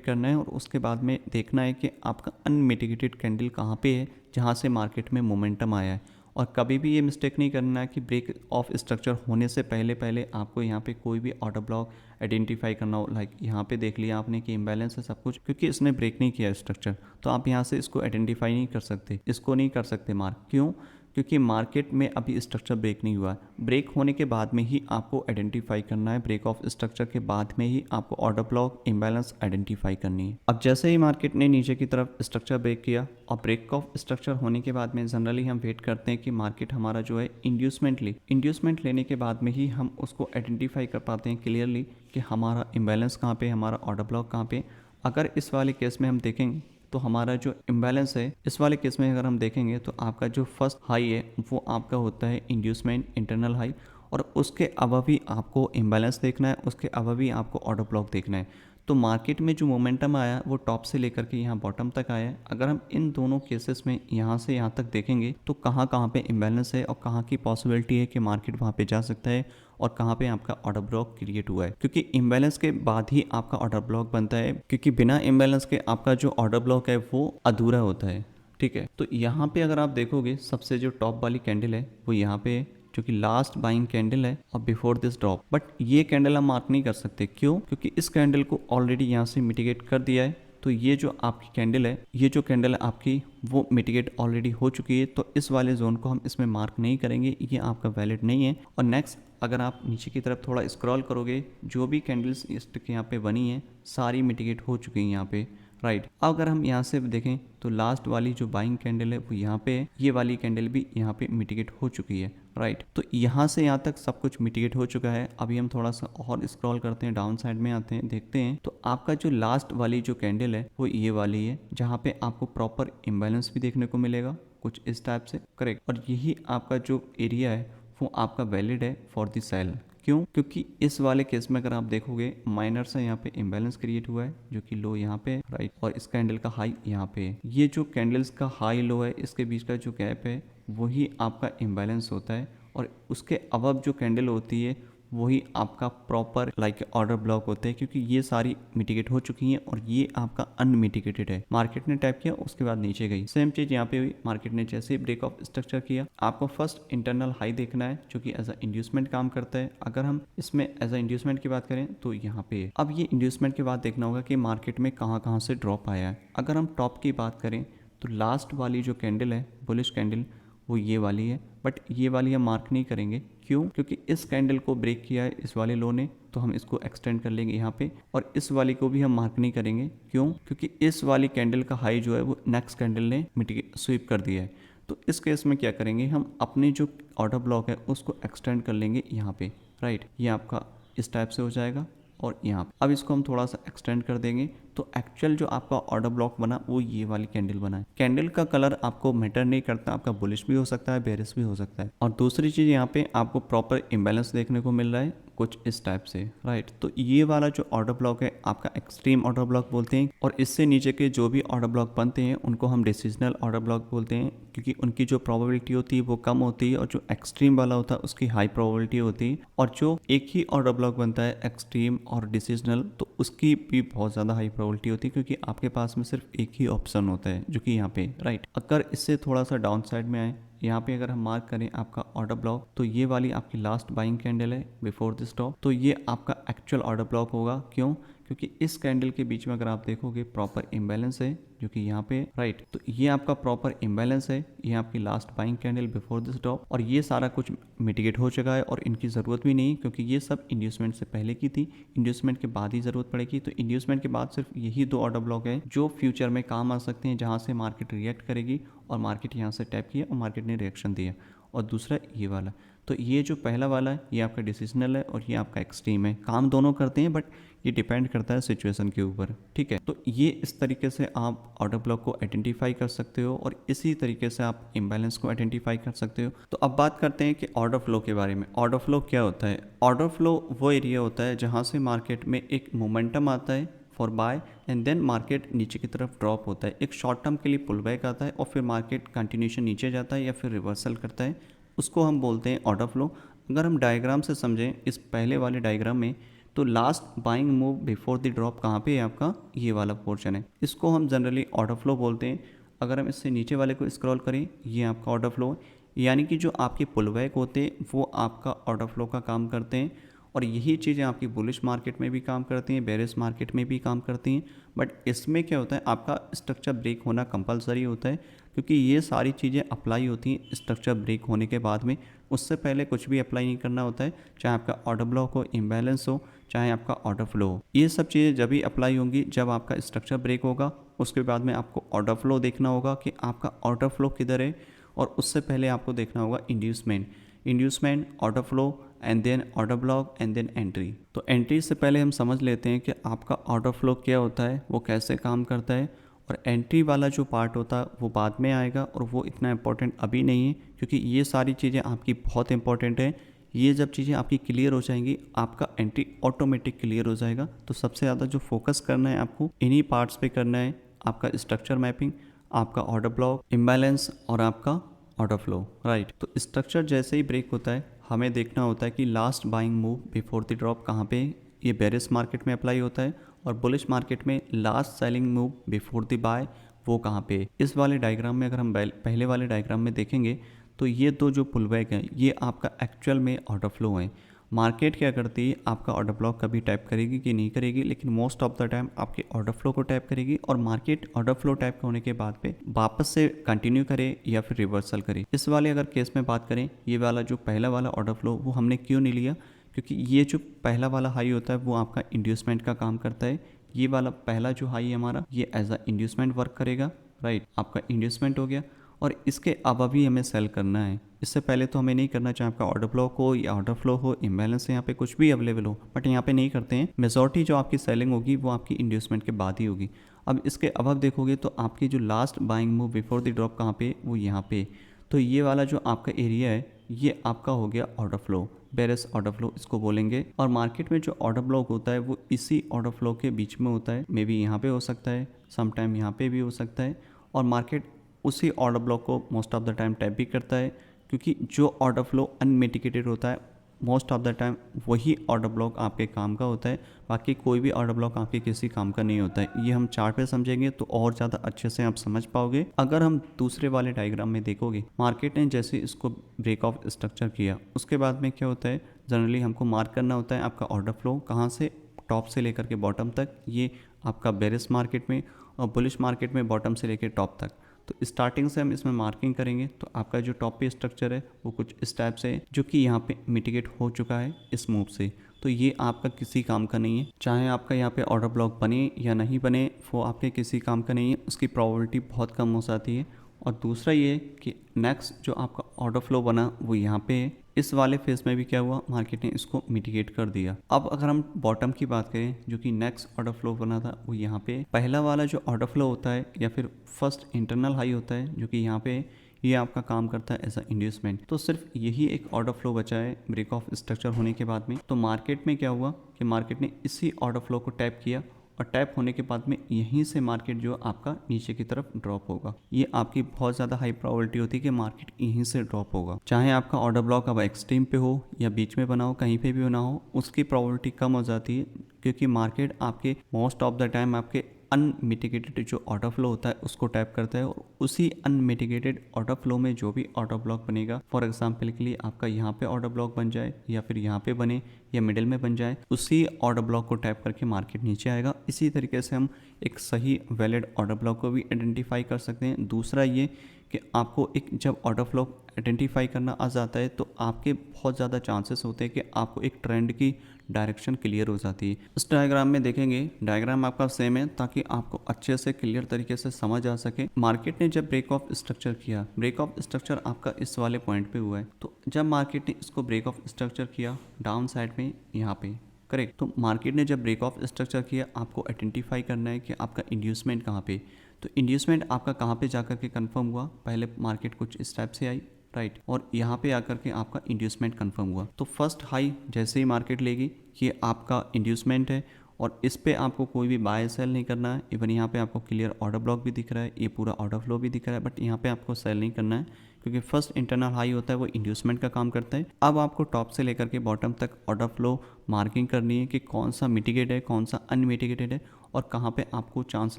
करना है और उसके बाद में देखना है कि आपका अनमिटिगेटेड कैंडल कहाँ पे है जहाँ से मार्केट में मोमेंटम आया है। और कभी भी ये मिस्टेक नहीं करना है कि ब्रेक ऑफ स्ट्रक्चर होने से पहले पहले आपको यहाँ पे कोई भी ऑर्डर ब्लॉक आइडेंटिफाई करना हो। लाइक यहाँ पे देख लिया आपने कि इम्बैलेंस है सब कुछ, क्योंकि इसने ब्रेक नहीं किया स्ट्रक्चर, तो आप यहाँ से इसको आइडेंटिफाई नहीं कर सकते, इसको नहीं कर सकते मार्क। क्यों? क्योंकि मार्केट में अभी स्ट्रक्चर ब्रेक नहीं हुआ है। ब्रेक होने के बाद में ही आपको आइडेंटिफाई करना है, ब्रेक ऑफ स्ट्रक्चर के बाद में ही आपको ऑर्डर ब्लॉक इम्बैलेंस आइडेंटिफाई करनी है। अब जैसे ही मार्केट ने नीचे की तरफ स्ट्रक्चर ब्रेक किया और ब्रेक ऑफ स्ट्रक्चर होने के बाद में जनरली हम वेट करते हैं कि मार्केट हमारा जो है इंड्यूसमेंट लेने के बाद में ही हम उसको आइडेंटिफाई कर पाते हैं क्लियरली कि हमारा इम्बैलेंस कहाँ पे, हमारा ऑर्डर ब्लॉक कहाँ पे। अगर इस वाले केस में हम देखेंगे तो हमारा जो इम्बैलेंस है, इस वाले केस में अगर हम देखेंगे तो आपका जो फर्स्ट हाई है वो आपका होता है इंड्यूसमेंट इंटरनल हाई, और उसके अबव भी आपको इम्बैलेंस देखना है, उसके अबव भी आपको ऑर्डर ब्लॉक देखना है। तो मार्केट में जो मोमेंटम आया वो टॉप से लेकर के यहाँ बॉटम तक आया है। अगर हम इन दोनों केसेस में यहाँ से यहाँ तक देखेंगे तो कहाँ कहाँ पे इम्बैलेंस है और कहाँ की पॉसिबिलिटी है कि मार्केट वहाँ पे जा सकता है और कहाँ पे आपका ऑर्डर ब्लॉक क्रिएट हुआ है, क्योंकि इम्बैलेंस के बाद ही आपका ऑर्डर ब्लॉक बनता है, क्योंकि बिना इम्बैलेंस के आपका जो ऑर्डर ब्लॉक है वो अधूरा होता है। ठीक है, तो यहाँ पे अगर आप देखोगे सबसे जो टॉप वाली कैंडल है वो यहाँ पे है, जो कि लास्ट बाइंग कैंडल है और बिफोर दिस ड्रॉप। बट ये कैंडल हम मार्क नहीं कर सकते। क्यों? क्योंकि इस कैंडल को ऑलरेडी यहाँ से मिटिगेट कर दिया है। तो ये जो आपकी कैंडल है, ये जो कैंडल है आपकी, वो मिटिगेट ऑलरेडी हो चुकी है, तो इस वाले जोन को हम इसमें मार्क नहीं करेंगे, ये आपका वैलिड नहीं है। और नेक्स्ट अगर आप नीचे की तरफ थोड़ा स्क्रॉल करोगे, जो भी कैंडल्स स्टिक यहाँ पे बनी है सारी मिटिगेट हो चुकी हैं यहाँ पे, राइट। अगर हम यहाँ से देखें तो लास्ट वाली जो बाइंग कैंडल है वो यहाँ पे है, ये वाली कैंडल भी यहाँ पे मिटिगेट हो चुकी है, राइट। तो यहाँ से यहाँ तक सब कुछ मिटिगेट हो चुका है। अभी हम थोड़ा सा और स्क्रॉल करते हैं, डाउन साइड में आते हैं, देखते हैं तो आपका जो लास्ट वाली जो कैंडल है वो ये वाली है, जहाँ पे आपको प्रॉपर इम्बैलेंस भी देखने को मिलेगा कुछ इस टाइप से, करेक्ट। और यही आपका जो एरिया है वो आपका वैलिड है फॉर द सेल। क्यों? क्योंकि इस वाले केस में अगर आप देखोगे माइनर से यहाँ पे इम्बैलेंस क्रिएट हुआ है जो कि लो यहाँ पे, राइट, और इस कैंडल का हाई यहाँ पे है। ये जो कैंडल्स का हाई लो है इसके बीच का जो गैप है वही आपका इम्बैलेंस होता है, और उसके अबव जो कैंडल होती है वही आपका प्रॉपर लाइक ऑर्डर ब्लॉक होते हैं, क्योंकि ये सारी मिटिगेट हो चुकी हैं और ये आपका अनमिटिगेटेड है। मार्केट ने टैप किया, उसके बाद नीचे गई, सेम चीज यहाँ पे हुई। मार्केट ने जैसे ही ब्रेक ऑफ स्ट्रक्चर किया, आपको फर्स्ट इंटरनल हाई देखना है जो कि एज अ इंड्यूसमेंट काम करता है। अगर हम इसमें एज अ इंड्यूसमेंट की बात करें तो यहाँ पे है। अब ये इंड्यूसमेंट के बाद देखना होगा कि मार्केट में कहाँ से ड्रॉप आया है। अगर हम टॉप की बात करें तो लास्ट वाली जो कैंडल है बुलिश कैंडल वो ये वाली है, बट ये वाली हम मार्क नहीं करेंगे। क्यों? क्योंकि इस कैंडल को ब्रेक किया है इस वाले लो ने, तो हम इसको एक्सटेंड कर लेंगे यहाँ पे, और इस वाली को भी हम मार्क नहीं करेंगे। क्यों? क्योंकि इस वाली कैंडल का हाई जो है वो नेक्स्ट कैंडल ने स्वीप कर दिया है। तो इस केस में क्या करेंगे, हम अपने जो ऑर्डर ब्लॉक है उसको एक्सटेंड कर लेंगे यहाँ पे, राइट। ये आपका इस टाइप से हो जाएगा और यहाँ पे अब इसको हम थोड़ा सा एक्सटेंड कर देंगे, तो एक्चुअल जो आपका ऑर्डर ब्लॉक बना वो ये वाली कैंडल बना है। कैंडल का कलर आपको मैटर नहीं करता, आपका बुलिश भी हो सकता है, बेरिश भी हो सकता है। और दूसरी चीज़ यहाँ पे आपको प्रॉपर इम्बैलेंस देखने को मिल रहा है कुछ इस टाइप से, राइट। तो ये वाला जो ऑर्डर ब्लॉक है आपका एक्सट्रीम ऑर्डर ब्लॉक बोलते हैं, और इससे नीचे के जो भी ऑर्डर ब्लॉक बनते हैं उनको हम डिसीजनल ऑर्डर ब्लॉक बोलते हैं, क्योंकि उनकी जो प्रोबेबिलिटी होती है वो कम होती है, और जो एक्सट्रीम वाला होता है उसकी हाई प्रोबेबिलिटी होती है। और जो एक ही ऑर्डर ब्लॉक बनता है एक्सट्रीम और डिसीजनल, तो उसकी भी बहुत ज़्यादा हाई प्रोबेबिलिटी होती है, क्योंकि आपके पास में सिर्फ एक ही ऑप्शन होता है जो कि यहाँ पे, राइट। अगर इससे थोड़ा सा डाउन साइड में आए, यहाँ पे अगर हम मार्क करें आपका ऑर्डर ब्लॉक, तो ये वाली आपकी लास्ट बाइंग कैंडल है बिफोर द स्टॉप, तो ये आपका एक्चुअल ऑर्डर ब्लॉक होगा। क्यों? क्योंकि इस कैंडल के बीच में अगर आप देखोगे प्रॉपर इम्बैलेंस है जो कि यहाँ पे, राइट। तो ये आपका प्रॉपर इम्बैलेंस है, ये आपकी last buying candle before the stop, और ये सारा कुछ मिटिगेट हो चुका है और इनकी ज़रूरत भी नहीं, क्योंकि ये सब इंड्यूसमेंट से पहले की थी। इंड्यूसमेंट के बाद ही ज़रूरत पड़ेगी, तो इंड्यूसमेंट के बाद सिर्फ यही दो ऑर्डर ब्लॉक है जो फ्यूचर में काम आ सकते हैं, जहाँ से मार्केट रिएक्ट करेगी, और मार्केट यहाँ से टैप किया और मार्केट ने रिएक्शन दिया। और दूसरा ये वाला, तो ये जो पहला वाला है ये आपका डिसीजनल है और ये आपका एक्सट्रीम है। काम दोनों करते हैं, बट ये डिपेंड करता है सिचुएशन के ऊपर, ठीक है। तो ये इस तरीके से आप ऑर्डर ब्लॉक को आइडेंटिफाई कर सकते हो, और इसी तरीके से आप इम्बैलेंस को आइडेंटिफाई कर सकते हो। तो अब बात करते हैं कि ऑर्डर फ्लो के बारे में। ऑर्डर फ्लो क्या होता है? ऑर्डर फ्लो वो एरिया होता है जहाँ से मार्केट में एक मोमेंटम आता है for buy, and then market नीचे की तरफ ड्रॉप होता है, एक शॉर्ट टर्म के लिए पुल बैक आता है, और फिर मार्केट कंटिन्यूशन नीचे जाता है या फिर रिवर्सल करता है, उसको हम बोलते हैं ऑर्डर फ्लो। अगर हम डायग्राम से समझें इस पहले वाले डायग्राम में, तो last buying move before the drop कहाँ पे है आपका? ये वाला पोर्शन है, इसको हम जनरली ऑर्डर फ्लो बोलते हैं। अगर हम इससे नीचे वाले को स्क्रॉल करें, ये आपका ऑर्डर फ्लो है, यानी कि जो आपके पुल बैक होते हैं वो आपका ऑर्डर फ्लो का काम करते हैं, और यही चीज़ें आपकी बुलिश मार्केट में भी काम करती हैं, बेरिश मार्केट में भी काम करती हैं। बट इसमें क्या होता है, आपका स्ट्रक्चर ब्रेक होना कंपलसरी होता है, क्योंकि ये सारी चीज़ें अप्लाई होती हैं स्ट्रक्चर ब्रेक होने के बाद में। उससे पहले कुछ भी अप्लाई नहीं करना होता है, चाहे आपका ऑर्डर ब्लॉक हो, इम्बैलेंस हो, चाहे आपका ऑर्डर फ्लो हो। ये सब चीज़ें जब भी अप्लाई होंगी जब आपका स्ट्रक्चर ब्रेक होगा। उसके बाद में आपको ऑर्डर फ्लो देखना होगा कि आपका ऑर्डर फ्लो किधर है, और उससे पहले आपको देखना होगा inducement, order flow, and then order block, and then entry. तो एंट्री से पहले हम समझ लेते हैं कि आपका ऑर्डर फ्लो क्या होता है, वो कैसे काम करता है, और एंट्री वाला जो पार्ट होता है वो बाद में आएगा, और वो इतना इंपॉर्टेंट अभी नहीं है, क्योंकि ये सारी चीज़ें आपकी बहुत इंपॉर्टेंट है। ये जब चीज़ें आपकी क्लियर हो जाएंगी आपका एंट्री ऑटोमेटिक क्लियर हो जाएगा। तो सबसे ज़्यादा जो फोकस करना है आपको इन्हीं पार्ट्स पे करना है, आपका स्ट्रक्चर मैपिंग, आपका ऑर्डर ब्लॉक, इम्बैलेंस, और आपका ऑर्डर फ्लो, राइट। तो स्ट्रक्चर जैसे ही ब्रेक होता है हमें देखना होता है कि last buying move before the drop कहाँ पे। ये बेरिश मार्केट में अप्लाई होता है, और बुलिश मार्केट में last selling move before the buy वो कहाँ पे। इस वाले डायग्राम में अगर हम पहले वाले डायग्राम में देखेंगे तो ये दो जो पुल बैक है ये आपका एक्चुअल में ऑर्डर फ्लो है। मार्केट क्या करती है, आपका ऑर्डर ब्लॉक कभी टैप करेगी कि नहीं करेगी, लेकिन मोस्ट ऑफ द टाइम आपके ऑर्डर फ्लो को टैप करेगी, और मार्केट ऑर्डर फ्लो टैप होने के बाद पे वापस से कंटिन्यू करे या फिर रिवर्सल करे। इस वाले अगर केस में बात करें, ये वाला जो पहला वाला ऑर्डर फ्लो वो हमने क्यों नहीं लिया, क्योंकि ये जो पहला वाला हाई होता है वो आपका इंड्यूसमेंट का काम करता है। ये वाला पहला जो हाई है हमारा ये एज अ इंड्यूसमेंट वर्क करेगा, राइट। आपका इंड्यूसमेंट हो गया, और इसके अब अभी हमें सेल करना है। इससे पहले तो हमें नहीं करना, चाहे आपका ऑर्डर ब्लॉक हो या ऑर्डर फ्लो हो, इम्बैलेंस यहाँ पे कुछ भी अवेलेबल हो, बट यहाँ पे नहीं करते हैं। मेजॉरिटी जो आपकी सेलिंग होगी वो आपकी इंड्यूसमेंट के बाद ही होगी। अब इसके अबव देखोगे तो आपकी जो last buying move before the drop कहाँ पे, वो यहाँ पे। तो ये वाला जो आपका एरिया है ये आपका हो गया order flow, bearish order flow इसको बोलेंगे। और मार्केट में जो ऑर्डर ब्लॉक होता है वो इसी ऑर्डर फ्लो के बीच में होता है, मे बी यहाँ पे हो सकता है, समटाइम यहाँ पे भी हो सकता है। और मार्केट उसी ऑर्डर ब्लॉक को most of the time tap भी करता है, क्योंकि जो ऑर्डर फ्लो अनमिटिगेटेड होता है मोस्ट ऑफ द टाइम वही ऑर्डर ब्लॉक आपके काम का होता है, बाकी कोई भी ऑर्डर ब्लॉक आपके किसी काम का नहीं होता है। ये हम चार्ट पे समझेंगे तो और ज़्यादा अच्छे से आप समझ पाओगे। अगर हम दूसरे वाले डायग्राम में देखोगे, मार्केट ने जैसे इसको ब्रेक ऑफ स्ट्रक्चर किया उसके बाद में क्या होता है, जनरली हमको मार्क करना होता है आपका ऑर्डर फ्लो कहाँ से, टॉप से लेकर के बॉटम तक। ये आपका बेरिश मार्केट में और बुलिश मार्केट में बॉटम से लेकर टॉप तक। तो स्टार्टिंग से हम इसमें मार्किंग करेंगे तो आपका जो टॉप पे स्ट्रक्चर है वो कुछ इस टाइप से है, जो कि यहाँ पे मिटिगेट हो चुका है इस मूव से। तो ये आपका किसी काम का नहीं है, चाहे आपका यहाँ पे ऑर्डर ब्लॉक बने या नहीं बने वो आपके किसी काम का नहीं है, उसकी प्रोबेबिलिटी बहुत कम हो जाती है। और दूसरा ये कि नेक्स्ट जो आपका ऑर्डर फ्लो बना वो यहाँ पे है, इस वाले फेज में भी क्या हुआ, मार्केट ने इसको मिटिगेट कर दिया। अब अगर हम बॉटम की बात करें, जो कि नेक्स्ट ऑर्डर फ्लो बना था वो यहाँ पे, पहला वाला जो ऑर्डर फ्लो होता है या फिर फर्स्ट इंटरनल हाई होता है जो कि यहाँ पे, ये आपका काम करता है एज अ इंड्यूसमेंट। तो सिर्फ यही एक ऑर्डर फ्लो बचा है ब्रेक ऑफ स्ट्रक्चर होने के बाद में। तो मार्केट में क्या हुआ कि मार्केट ने इसी ऑर्डर फ्लो को टैप किया और टैप होने के बाद में यहीं से मार्केट जो आपका नीचे की तरफ ड्रॉप होगा। ये आपकी बहुत ज़्यादा हाई प्रोबेबिलिटी होती है कि मार्केट यहीं से ड्रॉप होगा, चाहे आपका ऑर्डर ब्लॉक अब एक्सट्रीम पे हो या बीच में बना हो, कहीं पे भी बना हो, उसकी प्रोबेबिलिटी कम हो जाती है, क्योंकि मार्केट आपके मोस्ट ऑफ द टाइम आपके अनमिटिगेटेड जो ऑर्डर फ्लो होता है उसको टैप करता है। और उसी अनमिटिगेटेड ऑर्डर फ्लो में जो भी ऑर्डर ब्लॉक बनेगा, फॉर एग्जांपल के लिए आपका यहाँ पे ऑर्डर ब्लॉक बन जाए या फिर यहाँ पे बने या मिडिल में बन जाए, उसी ऑर्डर ब्लॉक को टैप करके मार्केट नीचे आएगा। इसी तरीके से हम एक सही वैलिड ऑर्डर ब्लॉक को भी आइडेंटिफाई कर सकते हैं। दूसरा ये कि आपको एक जब ऑर्डर फ्लो आइडेंटिफाई करना आ जाता है तो आपके बहुत ज़्यादा चांसेस होते हैं कि आपको एक ट्रेंड की डायरेक्शन क्लियर हो जाती है। इस डायग्राम में देखेंगे, डायग्राम आपका सेम है ताकि आपको अच्छे से क्लियर तरीके से समझ आ सके। मार्केट ने जब ब्रेक ऑफ स्ट्रक्चर किया, ब्रेक ऑफ स्ट्रक्चर आपका इस वाले पॉइंट पे हुआ है, तो जब मार्केट ने इसको ब्रेक ऑफ स्ट्रक्चर किया डाउन साइड में यहाँ पे, करेक्ट, तो मार्केट ने जब ब्रेक ऑफ स्ट्रक्चर किया आपको आइडेंटिफाई करना है कि आपका इंड्यूसमेंट कहाँ पे। तो इंड्यूसमेंट आपका कहाँ पे जाकर के कंफर्म हुआ, पहले मार्केट कुछ इस टाइप से आई, राइट, और यहाँ पे आकर के आपका इंड्यूसमेंट कंफर्म हुआ। तो फर्स्ट हाई जैसे ही मार्केट लेगी, ये आपका इंड्यूसमेंट है और इस पे आपको कोई भी बाय सेल नहीं करना है। इवन यहाँ पे आपको क्लियर ऑर्डर ब्लॉक भी दिख रहा है, ये पूरा ऑर्डर फ्लो भी दिख रहा है, बट यहाँ पे आपको सेल नहीं करना है क्योंकि फर्स्ट इंटरनल हाई होता है वो इंड्यूसमेंट का काम करता है। अब आपको टॉप से लेकर के बॉटम तक ऑर्डर फ्लो मार्किंग करनी है कि कौन सा मिटिगेट है, कौन सा अनमिटिगेटेड है और कहाँ पे आपको चांस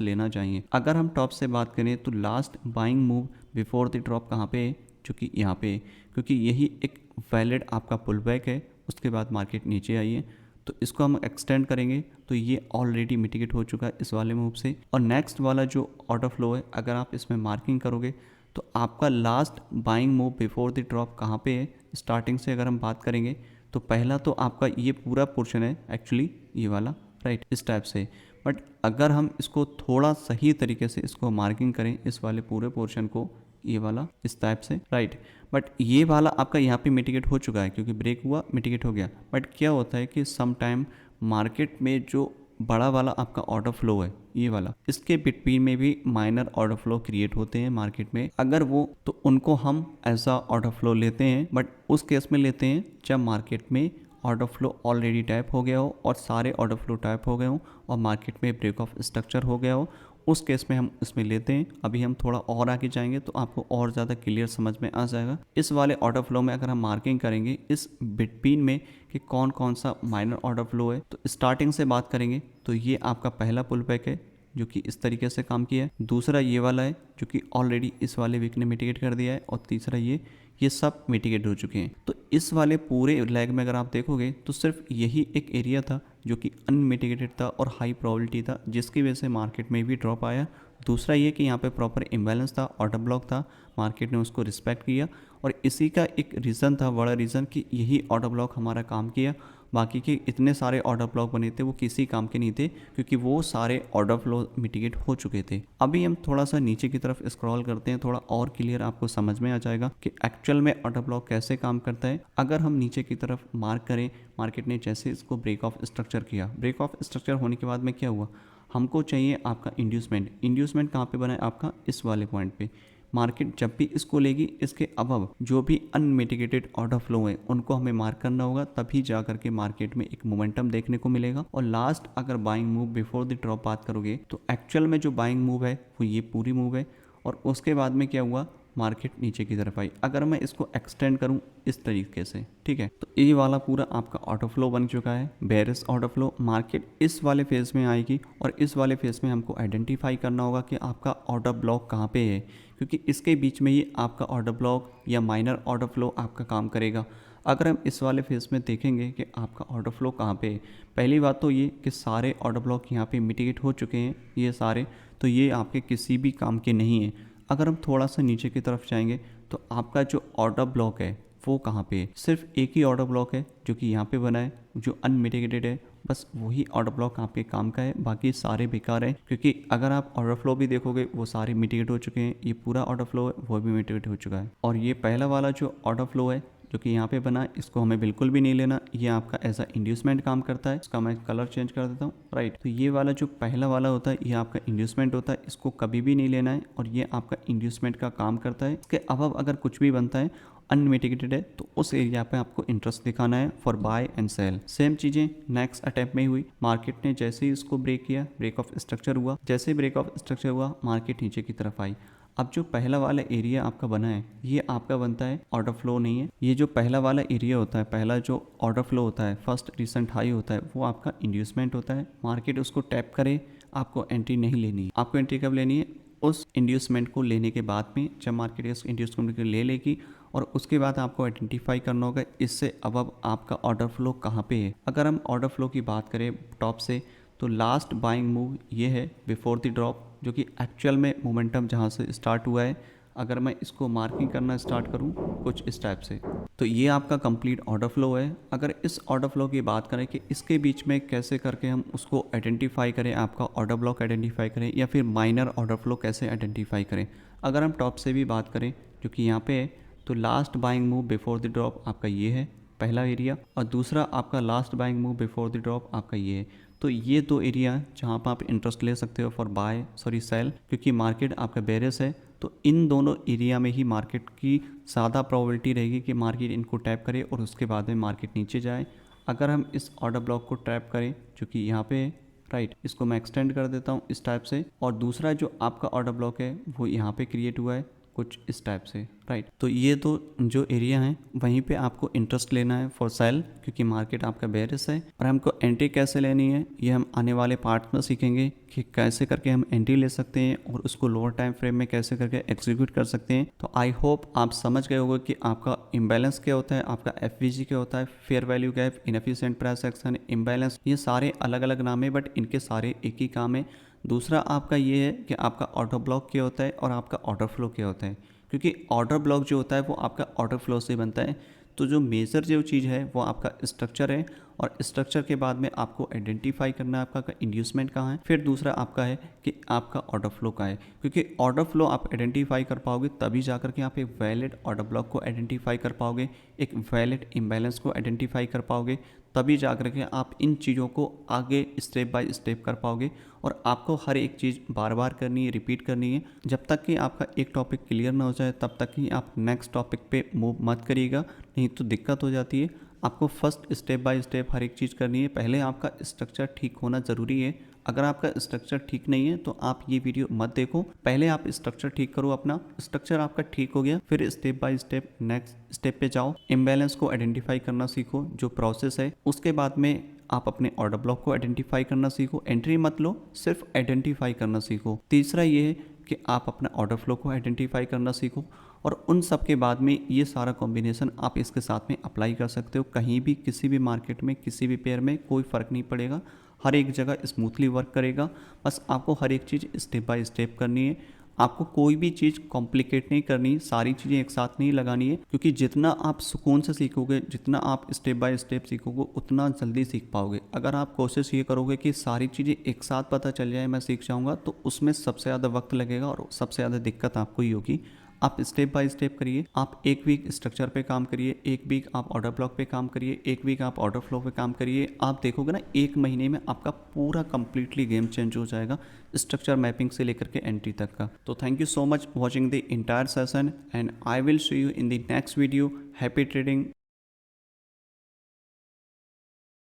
लेना चाहिए। अगर हम टॉप से बात करें तो last buying move before the drop कहाँ पे है, जो कि यहाँ पे है, क्योंकि यही एक वैलिड आपका पुल बैक है। उसके बाद मार्केट नीचे आई है, तो इसको हम एक्सटेंड करेंगे तो ये ऑलरेडी मिटिगेट हो चुका है इस वाले मूव से। और नेक्स्ट वाला जो ऑर्डर फ्लो है, अगर आप इसमें मार्किंग करोगे तो आपका last buying move before the drop कहाँ पे है, स्टार्टिंग से अगर हम बात करेंगे तो पहला तो आपका ये पूरा पोर्शन है एक्चुअली, ये वाला, राइट, इस टाइप से। बट अगर हम इसको थोड़ा सही तरीके से इसको मार्किंग करें, इस वाले पूरे पोर्शन को, ये वाला इस टाइप से, राइट, बट ये वाला आपका यहाँ पे मिटिगेट हो चुका है क्योंकि ब्रेक हुआ, मिटिगेट हो गया। बट क्या होता है कि सम टाइम मार्केट में जो बड़ा वाला आपका ऑर्डर फ्लो है, ये वाला, इसके बिटवीन में भी माइनर ऑर्डर फ्लो क्रिएट होते हैं मार्केट में। अगर वो, तो उनको हम ऐसा ऑर्डर फ्लो लेते हैं, बट उस केस में लेते हैं जब मार्केट में ऑर्डर फ्लो ऑलरेडी टैप हो गया हो और सारे ऑर्डर फ्लो टैप हो गए हो और मार्केट में ब्रेक ऑफ स्ट्रक्चर हो गया हो, उस केस में हम इसमें लेते हैं। अभी हम थोड़ा और आगे जाएंगे तो आपको और ज़्यादा क्लियर समझ में आ जाएगा। इस वाले ऑर्डर फ्लो में अगर हम मार्किंग करेंगे इस बिटवीन में कि कौन कौन सा माइनर ऑर्डर फ्लो है, तो स्टार्टिंग से बात करेंगे तो ये आपका पहला पुल बैक है जो कि इस तरीके से काम किया है। दूसरा ये वाला है जो कि ऑलरेडी इस वाले वीक ने मिटिगेट कर दिया है और तीसरा ये सब मिटिगेट हो चुके हैं। तो इस वाले पूरे लेग में अगर आप देखोगे तो सिर्फ यही एक एरिया था जो कि अनमिटिगेटेड था और हाई प्रोबेबिलिटी था, जिसकी वजह से मार्केट में भी ड्रॉप आया। दूसरा ये कि यहाँ पे प्रॉपर इम्बैलेंस था, ऑर्डर ब्लॉक था, मार्केट ने उसको रिस्पेक्ट किया और इसी का एक रीज़न था, बड़ा रीज़न, कि यही ऑर्डर ब्लॉक हमारा काम किया। बाकी के इतने सारे ऑर्डर ब्लॉक बने थे वो किसी काम के नहीं थे क्योंकि वो सारे ऑर्डर फ्लो मिटिगेट हो चुके थे। अभी हम थोड़ा सा नीचे की तरफ स्क्रॉल करते हैं, थोड़ा और क्लियर आपको समझ में आ जाएगा कि एक्चुअल में ऑर्डर ब्लॉक कैसे काम करता है। अगर हम नीचे की तरफ मार्क करें, मार्केट ने जैसे इसको ब्रेक ऑफ स्ट्रक्चर किया, ब्रेक ऑफ स्ट्रक्चर होने के बाद में क्या हुआ, हमको चाहिए आपका इंड्यूसमेंट। इंड्यूसमेंट कहाँ पे बना है आपका, इस वाले पॉइंट पे। मार्केट जब भी इसको लेगी, इसके अबव जो भी अनमिटिगेटेड ऑर्डर फ्लो है उनको हमें मार्क करना होगा, तभी जा करके मार्केट में एक मोमेंटम देखने को मिलेगा। और लास्ट अगर buying move before the drop बात करोगे तो एक्चुअल में जो बाइंग मूव है वो ये पूरी मूव है, और उसके बाद में क्या हुआ, मार्केट नीचे की तरफ आई। अगर मैं इसको एक्सटेंड करूं इस तरीके से, ठीक है, तो ये वाला पूरा आपका ऑर्डर फ्लो बन चुका है, बेयरिश ऑर्डर फ्लो। मार्केट इस वाले फेज में आएगी, और इस वाले फेज में हमको आइडेंटिफाई करना होगा कि आपका ऑर्डर ब्लॉक कहाँ पे है, क्योंकि इसके बीच में ही आपका ऑर्डर ब्लॉक या माइनर ऑर्डर फ्लो आपका काम करेगा। अगर हम इस वाले फेज में देखेंगे कि आपका ऑर्डर फ्लो कहाँ पे है, पहली बात तो ये कि सारे ऑर्डर ब्लॉक यहाँ पे मिटिगेट हो चुके हैं ये सारे, तो ये आपके किसी भी काम के नहीं है। अगर हम थोड़ा सा नीचे की तरफ जाएंगे तो आपका जो ऑर्डर ब्लॉक है वो कहाँ पे है, सिर्फ एक ही ऑर्डर ब्लॉक है जो कि यहाँ पे बना है, जो अनमिटिगेटेड है, बस वही ऑर्डर ब्लॉक आपके काम का है, बाकी सारे बेकार है। क्योंकि अगर आप ऑर्डर फ्लो भी देखोगे वो सारे मिटिगेट हो चुके हैं, ये पूरा ऑर्डर फ्लो है वो भी मिटिगेट हो चुका है। और ये पहला वाला जो ऑर्डर फ्लो है जो कि यहाँ पे बना है, इसको हमें बिल्कुल भी नहीं लेना, ये आपका ऐसा इंड्यूसमेंट काम करता है। इसका मैं कलर चेंज कर देता हूँ, राइट। तो ये वाला जो पहला वाला होता है ये आपका इंड्यूसमेंट होता है, इसको कभी भी नहीं लेना है, और ये आपका इंड्यूसमेंट का काम करता है। इसके अलावा अगर कुछ भी बनता है अनमिटिगेटेड है तो उस एरिया पे आपको इंटरेस्ट दिखाना है for buy and sell. Same चीज़ें नेक्स्ट अटेम्प्ट में हुई, मार्केट ने जैसे ही इसको ब्रेक किया, ब्रेक ऑफ स्ट्रक्चर हुआ, जैसे ही ब्रेक ऑफ स्ट्रक्चर हुआ मार्केट नीचे की तरफ आई। अब जो पहला वाला एरिया आपका बना है ये आपका बनता है ऑर्डर फ्लो नहीं है, ये जो पहला वाला एरिया होता है, पहला जो ऑर्डर फ्लो होता है, फर्स्ट रिसेंट हाई होता है, वो आपका इंड्यूसमेंट होता है। मार्केट उसको टैप करे, आपको एंट्री नहीं लेनी है। आपको एंट्री कब लेनी है, उस इंड्यूसमेंट को लेने के बाद में, जब मार्केट इस इंड्यूसमेंट को ले लेगी, और उसके बाद आपको आइडेंटिफाई करना होगा इससे अब आपका ऑर्डर फ्लो कहाँ पे है। अगर हम ऑर्डर फ्लो की बात करें टॉप से, तो लास्ट बाइंग मूव ये है बिफोर द ड्रॉप, जो कि एक्चुअल में मोमेंटम जहाँ से स्टार्ट हुआ है। अगर मैं इसको मार्किंग करना स्टार्ट करूँ कुछ इस टाइप से, तो ये आपका कंप्लीट ऑर्डर फ्लो है। अगर इस ऑर्डर फ्लो की बात करें कि इसके बीच में कैसे करके हम उसको आइडेंटिफाई करें, आपका ऑर्डर ब्लॉक आइडेंटिफाई करें, या फिर माइनर ऑर्डर फ्लो कैसे आइडेंटिफाई करें। अगर हम टॉप से भी बात करें जो कि यहाँ पे है, तो last buying move before the drop आपका ये है पहला एरिया, और दूसरा आपका last buying move before the drop आपका ये है। तो ये दो एरिया जहाँ पर आप इंटरेस्ट ले सकते हो फॉर बाय सेल, क्योंकि मार्केट आपका बेरिश है, तो इन दोनों एरिया में ही मार्केट की ज़्यादा प्रोबेबिलिटी रहेगी कि मार्केट इनको टैप करे और उसके बाद में मार्केट नीचे जाए। अगर हम इस ऑर्डर ब्लॉक को टैप करें जो कि यहाँ पे है, राइट, इसको मैं एक्सटेंड कर देता हूँ इस टाइप से, और दूसरा जो आपका ऑर्डर ब्लॉक है वो यहाँ पे क्रिएट हुआ है कुछ इस टाइप से, राइट। तो ये तो जो एरिया है वहीं पे आपको इंटरेस्ट लेना है फॉर सेल, क्योंकि मार्केट आपका बेरिश है। और हमको एंट्री कैसे लेनी है ये हम आने वाले पार्ट में सीखेंगे कि कैसे करके हम एंट्री ले सकते हैं और उसको लोअर टाइम फ्रेम में कैसे करके एग्जीक्यूट कर सकते हैं। तो आई होप आप समझ गए होंगे कि आपका इम्बैलेंस क्या होता है, आपका एफवीजी क्या होता है, fair value gap, inefficient price action, imbalance, ये सारे अलग अलग नाम है बट इनके सारे एक ही काम है। दूसरा आपका ये है कि आपका ऑर्डर ब्लॉक क्या होता है और आपका ऑर्डर फ्लो क्या होता है, क्योंकि ऑर्डर ब्लॉक जो होता है वो आपका ऑर्डर फ्लो से बनता है। तो जो मेजर जो चीज़ है वो आपका स्ट्रक्चर है, और स्ट्रक्चर के बाद में आपको आइडेंटिफाई करना है आपका इंड्यूसमेंट कहाँ है, फिर दूसरा आपका है कि आपका ऑर्डर फ्लो कहाँ है। क्योंकि ऑर्डर फ्लो आप आइडेंटिफाई कर पाओगे तभी जा करके आप एक वैलिड ऑर्डर ब्लॉक को आइडेंटिफाई कर पाओगे, एक वैलिड इम्बैलेंस को आइडेंटिफाई कर पाओगे, तभी जा करके आप इन चीज़ों को आगे स्टेप बाय स्टेप कर पाओगे। और आपको हर एक चीज़ बार बार करनी है, रिपीट करनी है। जब तक कि आपका एक टॉपिक क्लियर ना हो जाए तब तक ही आप नेक्स्ट टॉपिक पे मूव मत करिएगा, नहीं तो दिक्कत हो जाती है। आपको फर्स्ट स्टेप बाय स्टेप हर एक चीज़ करनी है। पहले आपका स्ट्रक्चर ठीक होना ज़रूरी है। अगर आपका स्ट्रक्चर ठीक नहीं है तो आप ये वीडियो मत देखो, पहले आप स्ट्रक्चर ठीक करो अपना। स्ट्रक्चर आपका ठीक हो गया फिर step by step next step पे जाओ, इम्बैलेंस को आइडेंटिफाई करना सीखो, जो प्रोसेस है। उसके बाद में आप अपने ऑर्डर ब्लॉक को आइडेंटिफाई करना सीखो, एंट्री मत लो, सिर्फ आइडेंटिफाई करना सीखो। तीसरा ये है कि आप अपना ऑर्डर फ्लो को आइडेंटिफाई करना सीखो, और उन सब के बाद में ये सारा कॉम्बिनेशन आप इसके साथ में अप्लाई कर सकते हो। कहीं भी किसी भी मार्केट में किसी भी पेयर में कोई फ़र्क नहीं पड़ेगा, हर एक जगह स्मूथली वर्क करेगा। बस आपको हर एक चीज़ स्टेप बाय स्टेप करनी है, आपको कोई भी चीज़ कॉम्प्लिकेट नहीं करनी, सारी चीज़ें एक साथ नहीं लगानी है। क्योंकि जितना आप सुकून से सीखोगे, जितना आप स्टेप बाय स्टेप सीखोगे, उतना जल्दी सीख पाओगे। अगर आप कोशिश ये करोगे कि सारी चीज़ें एक साथ पता चल जाए, मैं सीख जाऊँगा, तो उसमें सबसे ज़्यादा वक्त लगेगा और सबसे ज़्यादा दिक्कत आपको ही होगी। आप स्टेप बाय स्टेप करिए। आप एक वीक स्ट्रक्चर पे काम करिए, एक वीक आप ऑर्डर ब्लॉक पे काम करिए, एक वीक आप ऑर्डर फ्लो पे काम करिए। आप देखोगे ना, एक महीने में आपका पूरा कंप्लीटली गेम चेंज हो जाएगा, स्ट्रक्चर मैपिंग से लेकर के एंट्री तक का। तो thank you so much watching the entire session and I will see you in the next video. Happy trading.